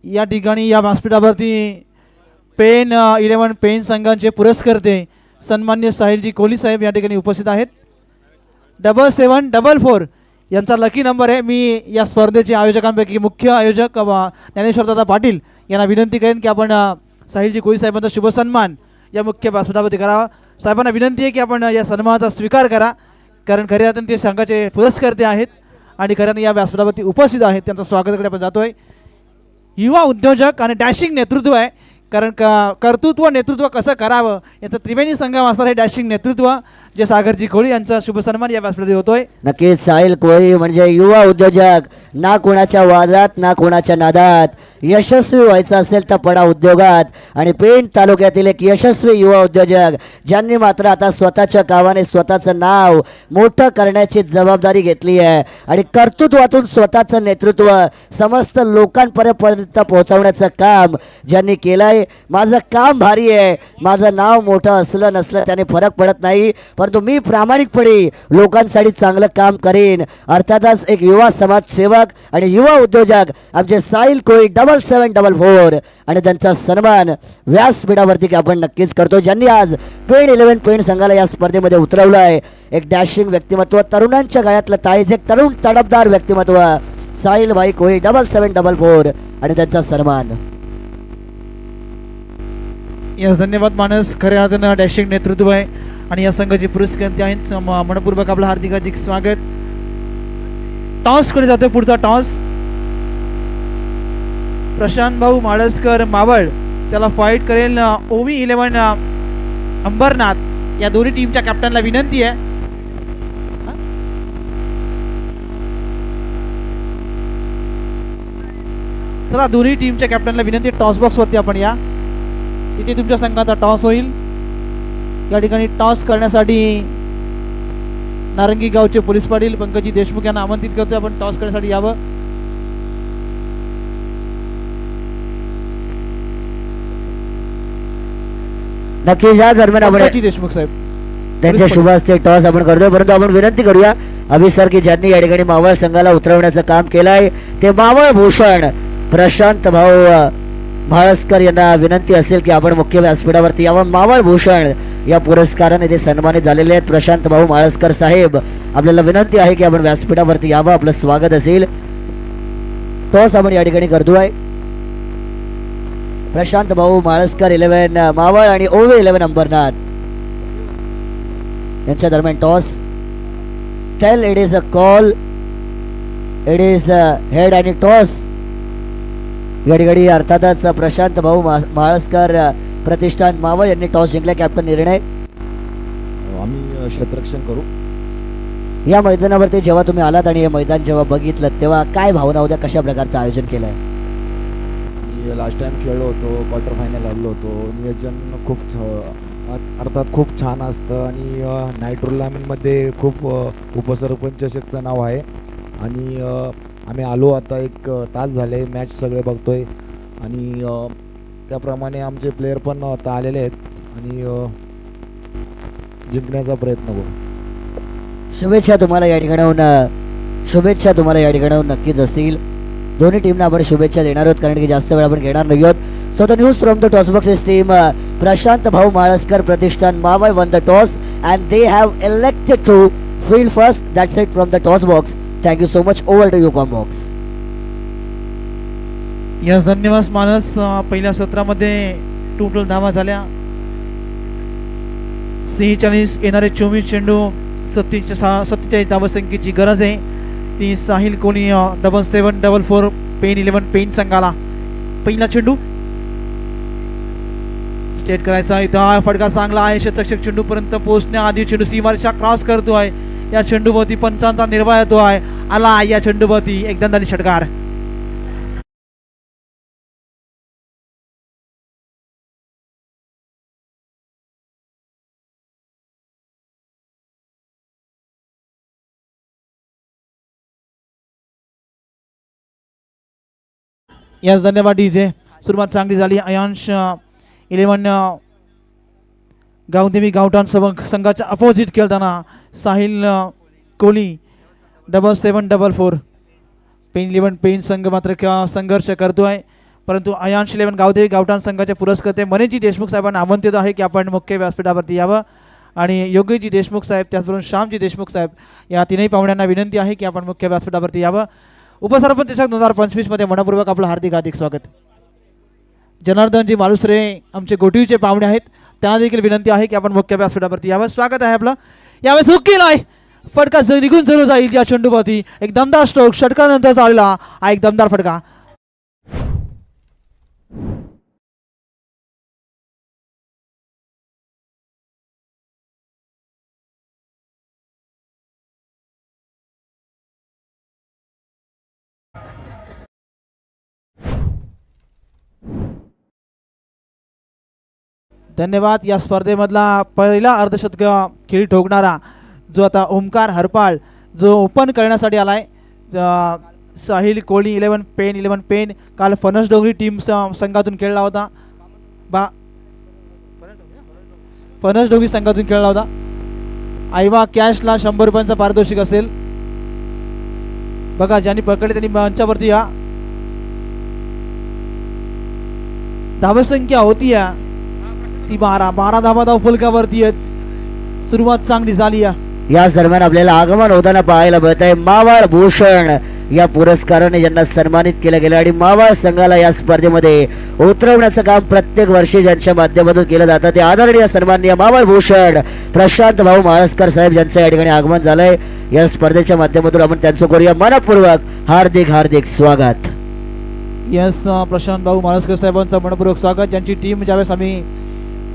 या ठिकाणी या व्यासपीठावरती पेन 11 पेन संघांचे पुरस्कर्ते सन्मान्य साहिलजी कोहली साहेब या ठिकाणी उपस्थित आहेत। 7744 यांचा लकी नंबर आहे। मी या स्पर्धेचे आयोजकांपैकी मुख्य आयोजक ज्ञानेश्वरदादा पाटील यांना विनंती करेन की आपण साहिलजी कोहली साहेबांचा शुभ सन्मान या मुख्य व्यासपीठावरती करावा। साहेबांना विनंती आहे की आपण या सन्मानाचा स्वीकार करा, कारण खऱ्या अर्थाने ते संघाचे पुरस्कर्ते आहेत आणि खऱ्याने या व्यासपीठावरती उपस्थित आहेत। त्यांचं स्वागताकडे आपण जातोय। युवा उद्योजक आणि डॅशिंग नेतृत्व आहे, कारण कर्तृत्व नेतृत्व कसं करावं याचं त्रिवेणी संगम असणार हे डॅशिंग नेतृत्व जे सागरजी कोळी यांचा शुभ सन्मान या व्यासपीठावरती होतोय। नक्कीच साहिल कोळी म्हणजे युवा उद्योजक ना कोणाच्या वादात ना कोणाच्या नादात यशस्वी व्हायचं असेल तर पडा उद्योगात. आणि पेण तालुक्यातील एक यशस्वी युवा उद्योजक ज्यांनी मात्र आता स्वतःच्या गावाने स्वतःचं नाव मोठं करण्याची जबाबदारी घेतली आहे आणि कर्तृत्वातून स्वतःचं नेतृत्व समस्त लोकांपर्यंत पोहोचवण्याचं काम ज्यांनी केलं आहे. माझं काम भारी आहे, माझं नाव मोठं असलं नसलं त्याने फरक पडत नाही, परंतु मी प्रामाणिकपणे लोकांसाठी चांगलं काम करेन. अर्थातच एक युवा समाजसेवक आणि युवा उद्योजक आमचे साहिल कोळी 7744 आणि त्यांचा सन्मान व्यासपीठावरती आपण नक्कीच करतो, ज्यांनी आज पेण 11 पेण संघाला या स्पर्धेमध्ये उतरवलं आहे. एक डॅशिंग व्यक्तिमत्व, तरुणांच्या गळ्यातलं ताईज, एक तरुण तडफदार व्यक्तिमत्व साहिल भाई कोळी 7744 आणि त्यांचा सन्मान. यस, धन्यवाद मानस. खऱ्या अर्थानं डॅशिंग नेतृत्व आहे आणि या संघाची पुरस्कृती आहेत. मनपूर्वक आपलं हार्दिक हार्दिक स्वागत. टॉस कडे जातोय, पुढचा टॉस प्रशांत भाऊ माळसकर मावळ, त्याला फाईट करेल ओवी 11 अंबरनाथ. या दोन्ही टीमच्या कॅप्टनला विनंती आहे चला दोन्ही टीमच्या कॅप्टनला विनंती, टॉस बॉक्स वरती आपण या. इथे तुमच्या संघाचा टॉस होईल. या ठिकाणी टॉस करण्यासाठी नारंगी गावचे पोलीस पाटील पंकजी देशमुख यांना आमंत्रित करतोय आपण टॉस करण्यासाठी यावं. नक्कीच या दरम्यान आपण पंकजी देशमुख साहेब त्यांच्या शुभ हस्ते टॉस आपण करतोय, परंतु आपण विनंती करूया अभि सर की ज्यांनी या ठिकाणी मावळ संघाला उतरवण्याचं काम केलं आहे ते मावळ भूषण प्रशांत भाऊ म्हाळसकर यांना विनंती असेल की आपण मुख्य व्यासपीठावरती यावं. मावळ भूषण या पुरस्काराने ते सन्मानित झालेले आहेत. प्रशांत भाऊ म्हाळसकर साहेब, आपल्याला विनंती आहे की आपण व्यासपीठावरती यावं, आपलं स्वागत असेल. टॉस आपण या ठिकाणी करतोय. प्रशांत भाऊ म्हाळसकर 11 मावळ आणि ओवे 11 अंबरनाथ यांच्या दरम्यान toss. Tail it is a call, it is head आणि टॉस. या ठिकाणी अर्थातच प्रशांत भाऊ म्हाळसकर प्रतिष्ठान मावळ यांनी टॉस जिंकला. कॅप्टन निर्णय आम्ही क्षेत्ररक्षण करू. या मैदानावरती जेव्हा तुम्ही आलात आणि हे मैदान जेव्हा बघितलं तेव्हा काय भावना होत्या, कशा प्रकारचं आयोजन केलंय? लास्ट टाइम खेळलो होतो, क्वार्टर फायनल आलो होतो. नियोजन खूप अर्थात खूप छान असतं आणि नाईट टुर्नामेंटमध्ये खूप उपसरपंचचं नाव आहे आणि आम्ही आलो आता 1 तास झाले, मॅच सगळे बघतोय आणि त्याप्रमाणे आमचे प्लेयर पण आता आलेले आहेत आणि जिंकण्याचा प्रयत्न करू. शुभेच्छा तुम्हाला या ठिकाणाहून, शुभेच्छा तुम्हाला या ठिकाणाहून नक्कीच असतील. दोन्ही टीमना आपण शुभेच्छा देणार आहोत कारण की जास्त वेळ आपण घेणार नाही आहोत. So the news from the toss box team Prashant Bhau Mhalsakar प्रतिष्ठान Maval won the toss and they have elected to field first. That's it from the toss box. Thank you so much. Over to you, Combox. Yes, धन्यवाद मानस. पहिल्या सत्रामध्ये टोटल धावा झाल्या 46, येणारे 24 चेंडू 47 धावसंख्येची गरज आहे. ती साहिल कोणी 7744 पेन 11 पेन संघाला. पहिला चेंडू स्टेट करायचा. इथं फटका चांगला आहे, शतक्षक चेंडू पर्यंत पोहोचण्याआधी चेंडू सीमारेषा क्रॉस करतोय. या चेंडूवरती पंचांचा निर्वाह येतो आहे. आला या चेंडूवरती एकदम झाली षटकार. यास धन्यवाद डीजे. सुरुवात चांगली झाली. अयांश 11 गावदेवी गावठाण संघाच्या अपोजिट खेळताना साहिल कोहली 7744 पेन 11 पेन संघ मात्र संघर्ष करतोय, परंतु अयांश 11 गावदेवी गावठाण संघाचे पुरस्कर्ते मनीषजी देशमुख साहेबांना आमंत्रित आहे की आपण मुख्य व्यासपीठावरती यावं आणि योगीजी देशमुख साहेब त्याचबरोबर श्यामजी देशमुख साहेब या तीनही पाहुण्यांना विनंती आहे की आपण मुख्य व्यासपीठावरती यावं. उपसरपंच चषक 2025 मध्ये मनपूर्वक आपलं हार्दिक हार्दिक स्वागत. जनार्दनजी मालुसरे आमचे गोटीचे पाहुणे आहेत, त्यांना देखील विनंती आहे की आपण मुख्य व्यासपीठावरती यावं. स्वागत आहे आपलं. यावेळेस हुक केला आहे, फटका निघून जरूर जाईल या चेंडूवरती. एक दमदार स्ट्रोक षटकानंतर आलेला हा एक दमदार फटका. धन्यवाद. या स्पर्धेमधला पहिला अर्धशतक खेळी ठोकणारा जो आता ओमकार हरपाळ जो ओपन करण्यासाठी आलाय. साहिल कोळी 11 पेन काल फणस डोंगरी टीम संघातून खेळला होता. फणस डोंगरी संघातून खेळला होता. आयवा कॅशला 100 रुपयांचा पारितोषिक असेल. बघा ज्यांनी पकडले त्यांनी मंचावरती या. धावसंख्या होती या ती 12 धावा फलकावरती आहेत. सुरुवात चांगली झाली याच दरम्यान आपल्याला आगमन होताना पाहायला मिळत आहे मावळ भूषण या पुरस्काराने ज्यांना सन्मानित केलं गेलं आणि मावळ संघाला या स्पर्धेमध्ये उतरवण्याचं काम प्रत्येक वर्षी ज्यांच्या माध्यमातून केलं जातं ते आदरणीय सन्माननीय मावळ भूषण प्रशांत भाऊ माळसकर साहेब ज्यांचं या ठिकाणी आगमन झालंय. या स्पर्धेच्या माध्यमातून आपण त्यांचं करूया मनपूर्वक हार्दिक स्वागत. यस प्रशांत भाऊ माळसकर साहेबांचं मनपूर्वक स्वागत. ज्यांची टीम ज्यावेळेस आम्ही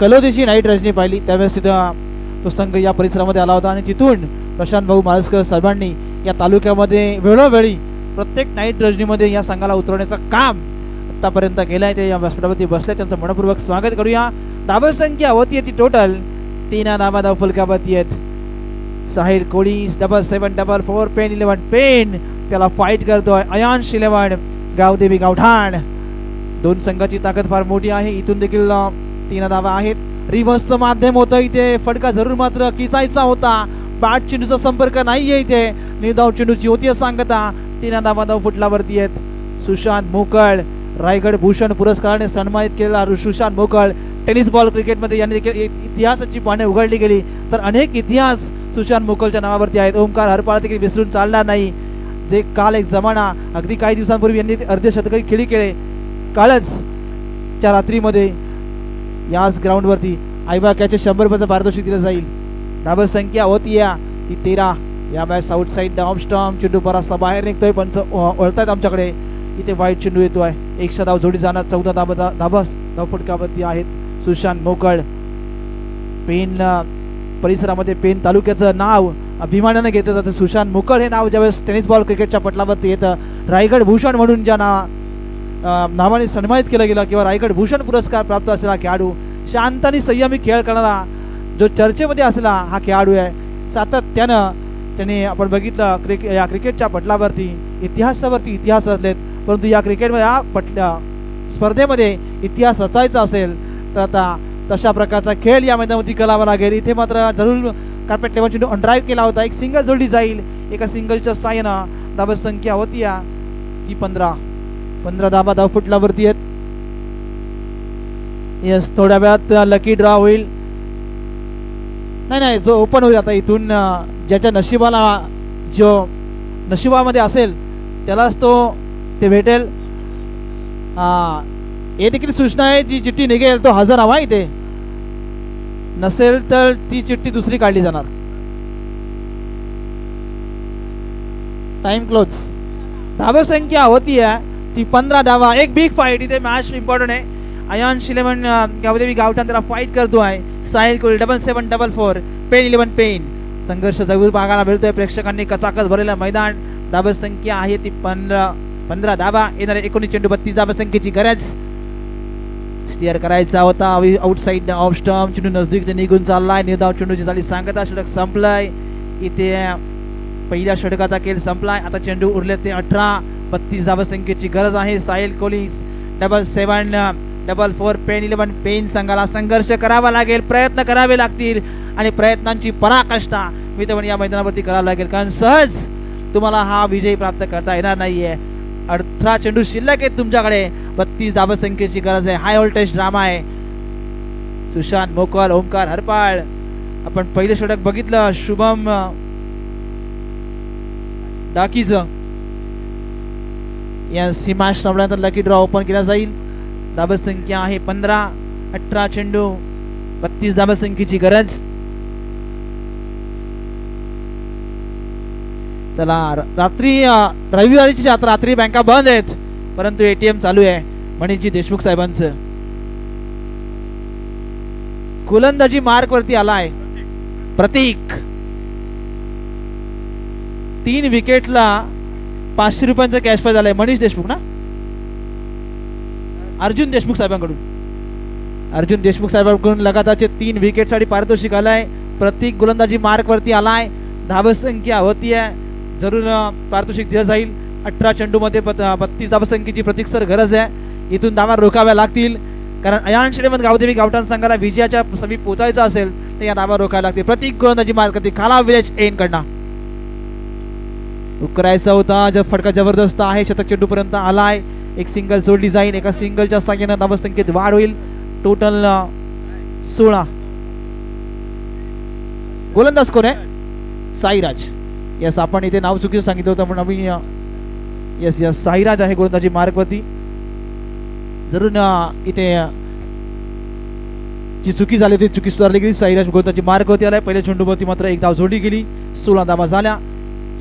कलोदीची नाईट रजनी पाहिली त्यावेळेस तिथं तो संघ या परिसरामध्ये आला होता आणि तिथून प्रशांत भाऊ माळसकर साहेबांनी या तालुक्यामध्ये वेळोवेळी प्रत्येक नाईट रजनीमध्ये या संघाला उतरवण्याचं काम आतापर्यंत केलं आहे. ते या व्यासपीठावरती बसले त्यांचं मनपूर्वक स्वागत करूया. धावसंख्या होती याची टोटल 3 धावा फलकावरती आहेत. साहिल कोळी 7744 पेन 11 पेन त्याला फाईट करतोय. अयांश 11 गावदेवी गावठाण. दोन संघाची ताकद फार मोठी आहे. इथून देखील 3 धावा आहेत. रिव्हर्सचं माध्यम होतं इथे. फटका जरूर मात्र किसायचा होता. बॅट चेंडूचा संपर्क नाहीये इथे. निर्धाव चेंडूची होती सांगता 3 धावा फुटलावरती आहेत. सुशांत मोकळ रायगड भूषण पुरस्काराने सन्मानित केलेला सुशांत मोकळ टेनिस बॉल क्रिकेटमध्ये यांनी देखील इतिहासाची पाने उघडली गेली तर अनेक इतिहास सुशांत मोकळच्या नावावरती आहेत. ओमकार हरपाळ देखील विसरून चालणार नाही. जे काल एक जमाना अगदी काही दिवसांपूर्वी यांनी अर्धशतकी खेळी केले. कालच च्या रात्रीमध्ये याच ग्राउंडवरती आयबा कॅचे 100 रुपयाचं पारितोषिक दिलं जाईल. धावा संख्या होती या ती 13. या match out side down storm चेंडू बराचसा बाहेर निघतोय. पंच वळतायत आमच्याकडे. इथे वाईट चेंडू येतोय. 100 धाव जोडी जाणार. 14 धाव फटकावरती आहेत. सुशांत मोकळ पेन परिसरामध्ये पेन तालुक्याचं नाव अभिमानाने घेतलं जातं. सुशांत मोकळ हे नाव ज्यावेळेस टेनिस बॉल क्रिकेटच्या पटलावरती येतं रायगड भूषण म्हणून ज्या नावाने सन्मानित केलं गेलं किंवा रायगड भूषण पुरस्कार प्राप्त असलेला खेळाडू शांत आणि संयमी खेळ करणारा जो चर्चेमध्ये असलेला हा खेळाडू आहे. सातत्यानं त्याने आपण बघितलं या क्रिकेटच्या पटलावरती इतिहासावरती इतिहास रचलेत. परंतु या क्रिकेटमध्ये या स्पर्धेमध्ये इतिहास रचायचा असेल तर आता तशा प्रकारचा खेळ या मैदानावरती करावा लागेल. इथे मात्र जरूर कार्पेट लेवल चेंडू ड्राईव्ह केला होता. एक सिंगल जोडली जाईल. एका सिंगलच्या साहाय्यानं धावा संख्या होती या ती 15 धावा फुटलावरती आहेत. यस थोड्या वेळात लकी ड्रॉ होईल. नाही जो ओपन होईल आता इथून ज्याच्या नशिबामध्ये असेल त्यालाच ते भेटेल. हे देखील सूचना आहे जी चिठ्ठी निघेल तो हजर हवा इथे. नसेल तर ती चिठ्ठी दुसरी काढली जाणार. Time close. धावा संख्या होती आहे ती 15 धावा. एक बिग फाईट इथे मॅच इम्पॉर्टंट आहे. अयांश 11 गावदेवी गावठाण त्याला फाईट करतो आहे. साहिल कोळी 7744 पेन 11 पेन. संघर्ष जरूर बघायला मिळतोय. प्रेक्षकांनी कचाकच भरलेलं मैदान. धावा संख्या आहे ती 15 धावा. येणारे 19 चेंडू 32 धावा संख्येची गरज. स्टिअर करायचा होता. आउटसाइड ऑफ स्टंप चेंडू नजदीक निघून चाललाय. निर्धाव चेंडूची झाली सांगता. षटक संपलाय. इथे पहिल्या षटकाचा खेळ संपलाय. आता चेंडू उरले ते 18. 32 धावा संख्येची गरज आहे. साहिल कोहली 7744 पेन 11 पेन संघाला संघर्ष करावा लागेल. प्रयत्न करावे लागतील आणि प्रयत्नांची पराकाष्ठा मी तर या मैदानावरती करावं लागेल कारण सहज तुम्हाला हा विजय प्राप्त करता येणार नाहीये. 18 चेंडू शिल्लक आहेत तुमच्याकडे. 32 धावा संख्येची गरज आहे. हाय व्होल्टेज ड्रामा आहे. सुशांत मोकल ओमकार हरपाळ. आपण पहिले षटक बघितलं शुभम डाकीचं. या सीमा संपल्यानंतर लकी ड्रॉ ओपन केला जाईल. धावा संख्या आहे 15. 18 चेंडू 32 धावा संख्येची गरज. चला रात्री रविवारीची रात्री बँका बंद आहेत परंतु एटीएम चालू आहे. मनीषजी देशमुख साहेबांचं गोलंदाजी मार्क वरती आलाय. प्रतीक 3 विकेटला 500 रुपयांचं कॅश प्राइज आलंय. मनीष देशमुख ना अर्जुन देशमुख साहेबांकडून अर्जुन देशमुख साहेबांकडून लगातारचे 3 विकेटसाठी पारितोषिक आलाय. प्रत्येक गोलंदाजी मार्कवरती आलाय. धावसंख्या होती आहे, जरूर पारितोषिक दिलं जाईल. 18 चेंडूमध्ये 32 धावसंख्येची प्रतीक्षर गरज आहे. इथून धावा रोखाव्या लागतील, कारण अयान श्रीमंत गावदेवी गावठाण संघाला विजयाच्या समीप पोहोचायचं असेल तर या धावा रोखायला लागतील. प्रत्येक गोलंदाजी मार्कवरती खाला विलेज एन कडनं करायचा होता. जब फटका जबरदस्त आहे, शतक चेंडू पर्यंत आलाय. एक सिंगल जोडली जाईल, एका सिंगलच्या साहाय्याने धावसंख्येत वाढ होईल. टोटल 16. गोलंदाज कोण आहे? साईराज. यस, आपण इथे नाव चुकीचं सांगितलं होतं पण आम्ही यस साईराज आहे गोलंदाजी मार्कवरती. जरूर इथे जी चुकी झाली होती चुकी सुधारली गेली. साईराज गोलंदाजी मार्कवरती आलाय. पहिल्या चेंडूवरती मात्र एक धाव जोडली गेली. 16 धावा झाल्या.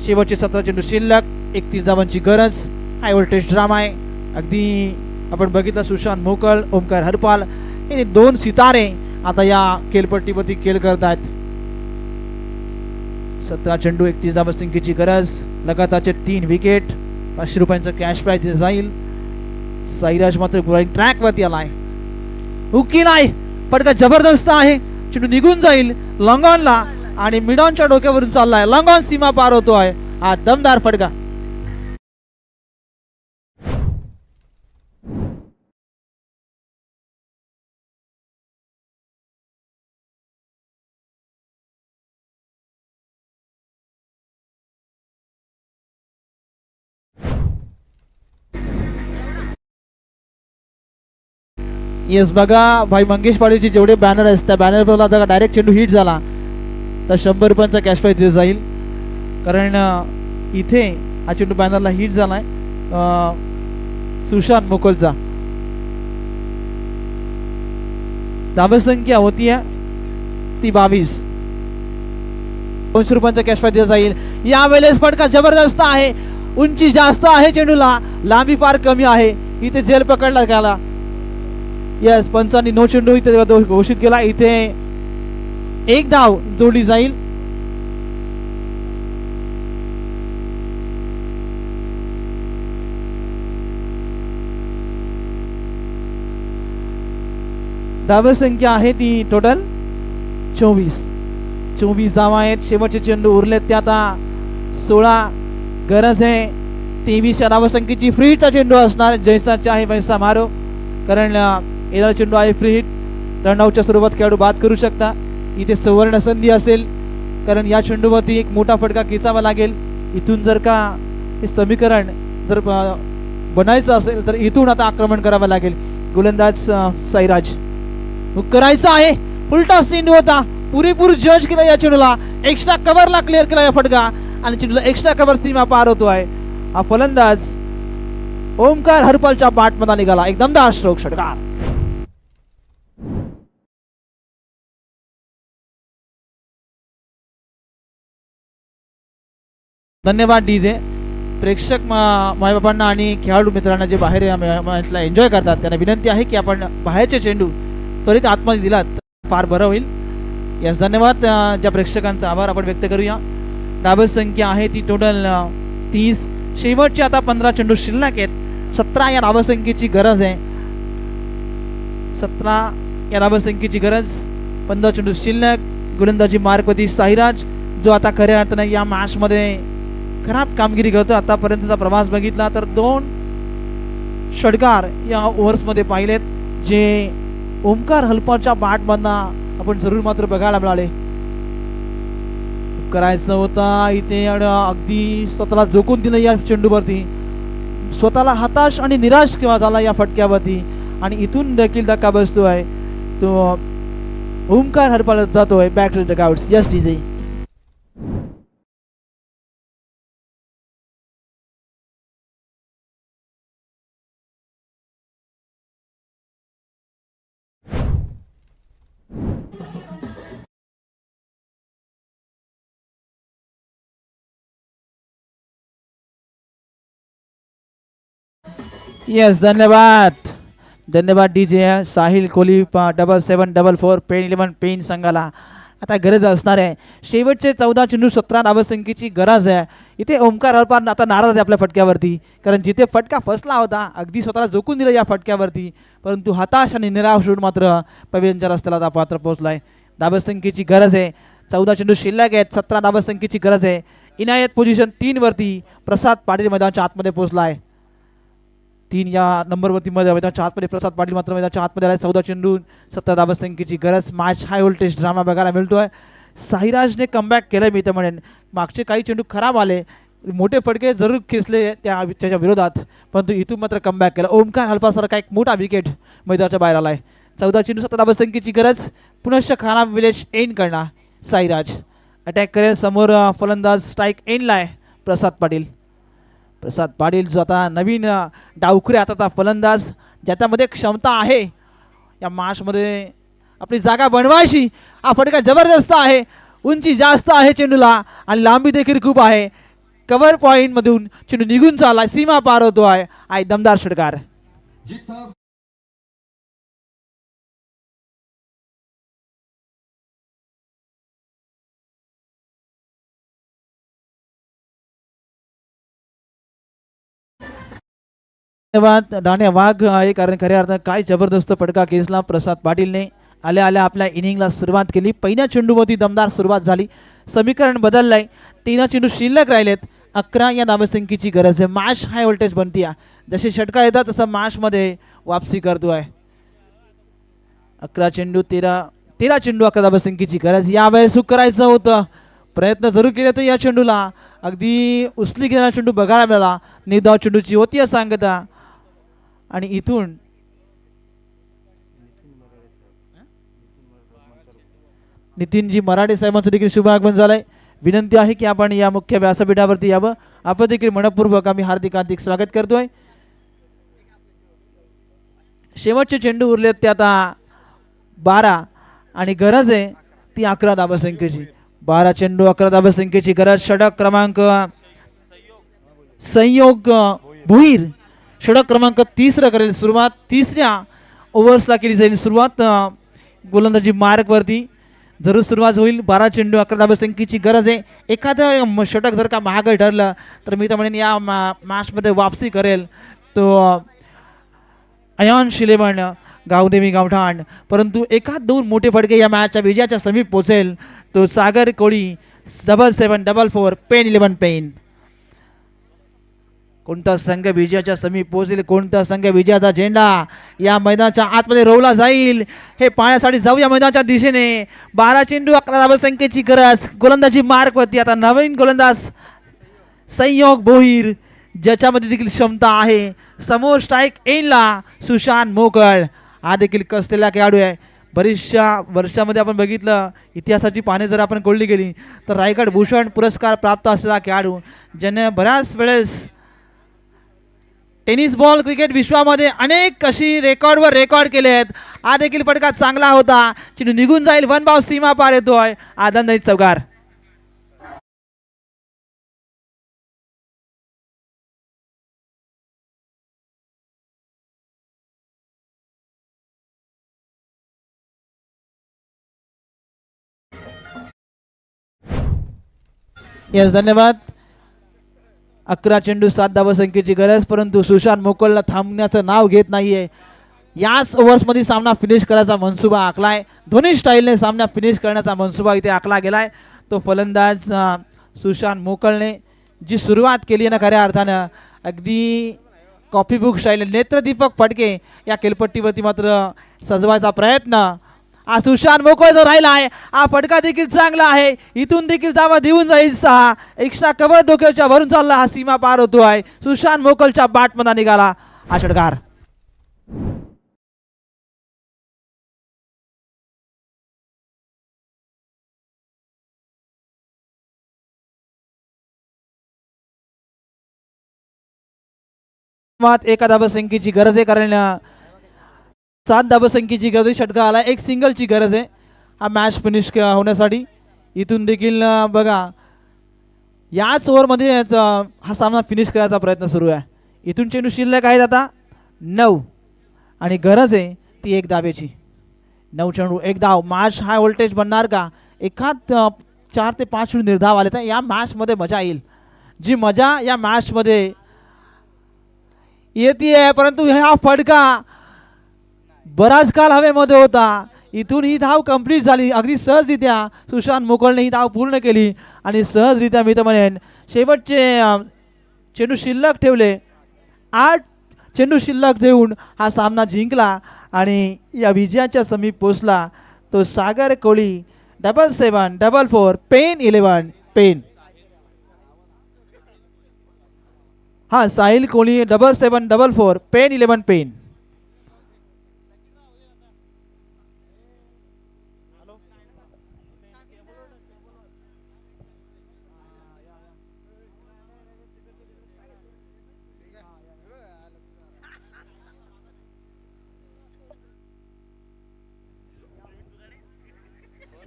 शेवटचे 17 चेंडू शिल्लक. 31 धावांची गरज. हाय व्होल्टेज ड्रामा आहे अगदी. आपण बघितलं सुशांत मोकळ, ओमकार हरपाल हे 2 सितारे आता या खेळपट्टीवरती खेळ करत आहेत. 17 चेंडू 31 धावसंख्येची गरज. लगातारचे 3 विकेट. 500 रुपयांचं कॅश प्राइज जाईल. साईराज मात्र ट्रॅक वरती आलाय. हुकीला आहे, फटका जबरदस्त आहे. चेंडू निघून जाईल लॉंगॉनला आणि मिडॉनच्या डोक्यावरून चाललाय. लॉंगॉन सीमा पार होतोय. हा दमदार फटका. येस, बघा भाई मंगेश पाटीलचे जेवढे बॅनर आहेत त्या बॅनरवर जर डायरेक्ट चेंडू हिट झाला तर 100 रुपयांचा कॅश प्राइज दिला जाईल. कारण इथे हा चेंडू बॅनरला हिट झालाय सुशांत मोकलचा. धावसंख्या होती ती 22. 200 रुपयांचा कॅश प्राइज दिला जाईल. यावेळेस फटका जबरदस्त आहे. उंची जास्त आहे चेंडूला, लांबी फार कमी आहे. इथे जेल पकडला गेला. यस, पंचांनी नो चेंडू इथे घोषित केला. इथे एक धाव जोडली जाईल. धावसंख्या आहे ती टोटल 24 धावा आहेत. शेवटचे चेंडू उरलेत ते आता 16. गरज आहे 23 या धावसंख्येची. फ्रीचा चेंडू असणार. जैसा चाहे वैसा मारो, कारण येणारा चेंडू आहे फ्री हिट. रनआउटच्या स्वरूपात खेळाडू बाद करू शकता. इथे सुवर्ण संधी असेल, कारण या चेंडूवरती एक मोठा फटका खेचावा लागेल. इथून जर का हे समीकरण जर बनायचं असेल तर इथून आता आक्रमण करावं लागेल. गोलंदाज साईराज करायचं आहे. उलटा चेंडू होता. पुरेपूर जज केला या चेंडूला. एक्स्ट्रा कव्हरला क्लिअर केला या फटका आणि चेंडूला एक्स्ट्रा कव्हर सीमा पार होतोय. हा फलंदाज ओमकार हरपालच्या बॅटमध्ये निघाला. एक दमदार स्ट्रोक षटकार. धन्यवाद डीजे. प्रेक्षक मायबापांना आणि खेळाडू मित्रांना जे बाहेर मॅचला एन्जॉय करतात त्यांना विनंती आहे की आपण बाहेरचे चेंडू त्वरित आतमध्ये दिलात फार बरं होईल. यास धन्यवाद. ज्या प्रेक्षकांचा आभार आपण व्यक्त करूया. धावसंख्या आहे ती टोटल 30. शेवटचे आता 15 चेंडू शिल्लक आहेत. 17 या धावसंख्येची गरज आहे. 17 या धावसंख्येची गरज. 15 चेंडू शिल्लक. गोलंदाजी मार्कवरती साईराज, जो आता खऱ्या अर्थाने या मॅच मध्ये खराब कामगिरी करतो. आतापर्यंतचा प्रवास बघितला तर 2 षटकार या ओव्हर्स मध्ये पाहिलेत, जे ओमकार हलपाच्या बॅटमधनं आपण जरूर मात्र बघायला मिळाले. करायचं होता इथे अगदी स्वतःला झोकून दिलं या चेंडूवरती. स्वतःला हताश आणि निराश किंवा झाला या फटक्यावरती आणि इथून देखील धक्का बसतोय. तो ओमकार हरपाल जातोय back to the dugouts. Yes DJ. Yes, धन्यवाद धन्यवाद डीजे. साहिल कोहली 7744 पेन 11 पेन संघाला आता गरज असणार आहे. शेवटचे 14 चेंडू 17 धावसंख्येची गरज आहे. इथे ओमकार हरपार आता नाराज आहे आपल्या फटक्यावरती, कारण जिथे फटका फसला होता अगदी स्वतःला झोकून दिलं या फटक्यावरती, परंतु हताश आणि निराश होऊन मात्र पवेलच्या रस्त्याला आता पात्र पोहोचलाय. धावसंख्येची गरज आहे. 14 चेंडू शिल्लक आहेत. 17 धावसंख्येची गरज आहे. इनायत पोझिशन 3 वरती. प्रसाद पाटील मैदानाच्या आतमध्ये पोहोचलाय. 3 या नंबरवरती मैदानाच्या आतमध्ये प्रसाद पाटील मात्र मैदानाच्या आतमध्ये आलाय. 14 चेंडू 17 धावसंख्येची गरज. मॅच हाय व्होल्टेज ड्रामा बघायला मिळतोय. साईराजने कमबॅक केलं मी तर म्हणेन. मागचे काही चेंडू खराब आले, मोठे फटके जरूर खेचले त्याच्या विरोधात, परंतु इथून मात्र कमबॅक केलं. ओमकार हलपासारखा एक मोठा विकेट मैदानाच्या बाहेर आलाय. 14 चेंडू 17 धावसंख्येची गरज. पुनश्च खाना विलेज एंड करणार साईराज. अटॅक करेल समोर फलंदाज स्ट्राईक एंडला आहे प्रसाद पाटील. प्रसाद पाटील जो आता नवीन डावखुरे हाताचा फलंदाज, ज्याच्यामध्ये क्षमता आहे या मॅचमध्ये आपली जागा बनवायची. हा फटका जबरदस्त आहे. उंची जास्त आहे चेंडूला आणि लांबी देखील खूप आहे. कव्हर पॉईंटमधून चेंडू निघून चालला, सीमा पार होतो आहे. दमदार षटकार. धन्यवाद दाने वाघ आहे, कारण खऱ्या अर्थात काय जबरदस्त फटका खेचला प्रसाद पाटीलने. आल्या आल्या आपल्या इनिंगला सुरुवात केली. पहिल्या चेंडूमध्ये दमदार सुरुवात झाली. समीकरण बदललंय. 3 चेंडू शिल्लक राहिलेत. 11 या धावसंख्येची गरज आहे. मॅच हाय व्होल्टेज बनती आहे. जसे षटका येतात तसं मॅचमध्ये वापसी करतोय. 11 चेंडू 13 चेंडू 11 धावसंख्येची गरज. यावेळेस सुख करायचं होतं, प्रयत्न जरूर केले तर या चेंडूला अगदी उचली घेणारा चेंडू बघायला मिळाला. निर्धाव चेंडूची होती या सांगता आणि इथून नितीनजी मराठे साहेबांचं देखील शुभ आगमन झालंय. विनंती आहे की आपण या मुख्य व्यासपीठावरती यावं. आपण देखील मनपूर्वक आम्ही हार्दिक स्वागत करतोय. शेवटचे चेंडू उरलेत ते आता 12 आणि गरज आहे ती 11 धावसंख्येची. 12 चेंडू 11 धावसंख्येची गरज. षटक क्रमांक संयोग भुईर षटक क्रमांक 30 करेल सुरुवात. 3ऱ्या ओव्हर्सला केली जाईल सुरुवात. गोलंदाजी मार्कवरती जरूर सुरुवात होईल. 12 चेंडू 11 धावसंख्येची गरज आहे. एखादं षटक जर का महाग ठरलं तर मी तर म्हणेन या मॅचमध्ये वापसी करेल तो अयान शिलेमन गावदेवी गावठाण, परंतु एखाद 2 मोठे फटके या मॅचच्या विजयाच्या समीप पोहोचेल तो सागर कोळी 7744 पेन 11 पेन. कोणता संघ विजयाच्या समीप पोहोचेल, कोणता संघ विजयाचा झेंडा या मैदानाच्या आतमध्ये रोवला जाईल हे पाहण्यासाठी जाऊ या मैदानाच्या दिशेने. 12 चेंडू 11 धावसंख्येची गरज. गोलंदाजी मार्कवरती आता नवीन गोलंदाज संयोग भोईर, ज्याच्यामध्ये देखील क्षमता आहे. समोर स्ट्राईक एंडला सुशांत मोकळ. हा देखील कसलेला खेळाडू आहे. बरीचशा वर्षामध्ये आपण बघितलं, इतिहासाची पाने जर आपण खोडली गेली तर रायगड भूषण पुरस्कार प्राप्त असलेला खेळाडू, ज्याने बऱ्याच वेळेस टेनिस बॉल क्रिकेट विश्वामध्ये अनेक अशी रेकॉर्डवर रेकॉर्ड केले आहेत. हा देखील फटका चांगला होता. चेंडू निघून जाईल. 1 बाव सीमा पार येतोय. आदंदित चौकार. यस धन्यवाद. 11 चेंडू 7 धावसंख्येची गरज, परंतु सुशांत मोकलला थांबण्याचं नाव घेत नाहीये. याच ओव्हर्समध्ये सामना फिनिश करायचा मनसुबा आखलाय. दोन्ही स्टाईलने सामना फिनिश करण्याचा मनसुबा इथे आखला गेलाय. तो फलंदाज सुशांत मोकलने जी सुरुवात केली ना, खऱ्या अर्थानं अगदी कॉफी बुक स्टाईल नेत्रदीपक फटके या खेळपट्टीवरती मात्र सजवायचा प्रयत्न हा सुशांत मोकळचा राहिला आहे. हा फटका देखील चांगला आहे. इथून देखील धावा देऊन जाईल 6. एक्स्ट्रा कव्हर डोक्याच्या वरून चालला. हा सीमा पार होतोय. सुशांत मोकलच्या बॅटमधून निघाला हा षटकार. एका धावसंख्येची गरज आहे, कारण 7 धावसंख्येची गरज षटका आला. एक सिंगलची गरज आहे हा मॅच फिनिश होण्यासाठी. इथून देखील बघा याच ओव्हरमध्ये हा सामना फिनिश करायचा प्रयत्न सुरू आहे. इथून चेंडू शिल्लक आहेत आता 9 आणि गरज आहे ती 1 धावेची. 9 चेंडू 1 धाव. मॅच हाय व्होल्टेज बनणार का? एखाद 4 ते 5 चेंडू निर्धाव आले तर या मॅचमध्ये मजा येईल. जी मजा या मॅचमध्ये येते, परंतु हा फटका बराच काळ हवेमध्ये होता. इथून ही धाव कंप्लीट झाली अगदी सहजरित्या. सुशांत मोकळने ही धाव पूर्ण केली आणि सहजरित्या मी तर म्हणेन शेवटचे चेंडू शिल्लक ठेवले. 8 चेंडू शिल्लक देऊन हा सामना जिंकला आणि या विजयाच्या समीप पोचला तो सागर कोळी. 7744 पेन 11 पेन. हा साहिल कोळी 7744 पेन 11 पेन.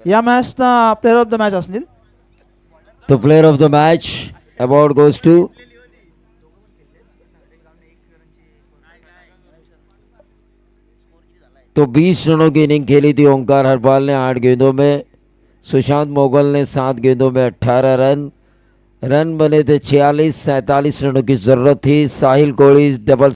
या मॅचचा प्लेअर ऑफ द मॅच असतील. तो player of the match award goes to तो 20 रनों की इनिंग खेली थी ओंकार हरपाल ने 8 गेंदों में. सुशांत मोगल ने 7 गेंदों में 18 रन बने थे. 46-47 रनों की जरूरत थी. साहिल कोहली डबल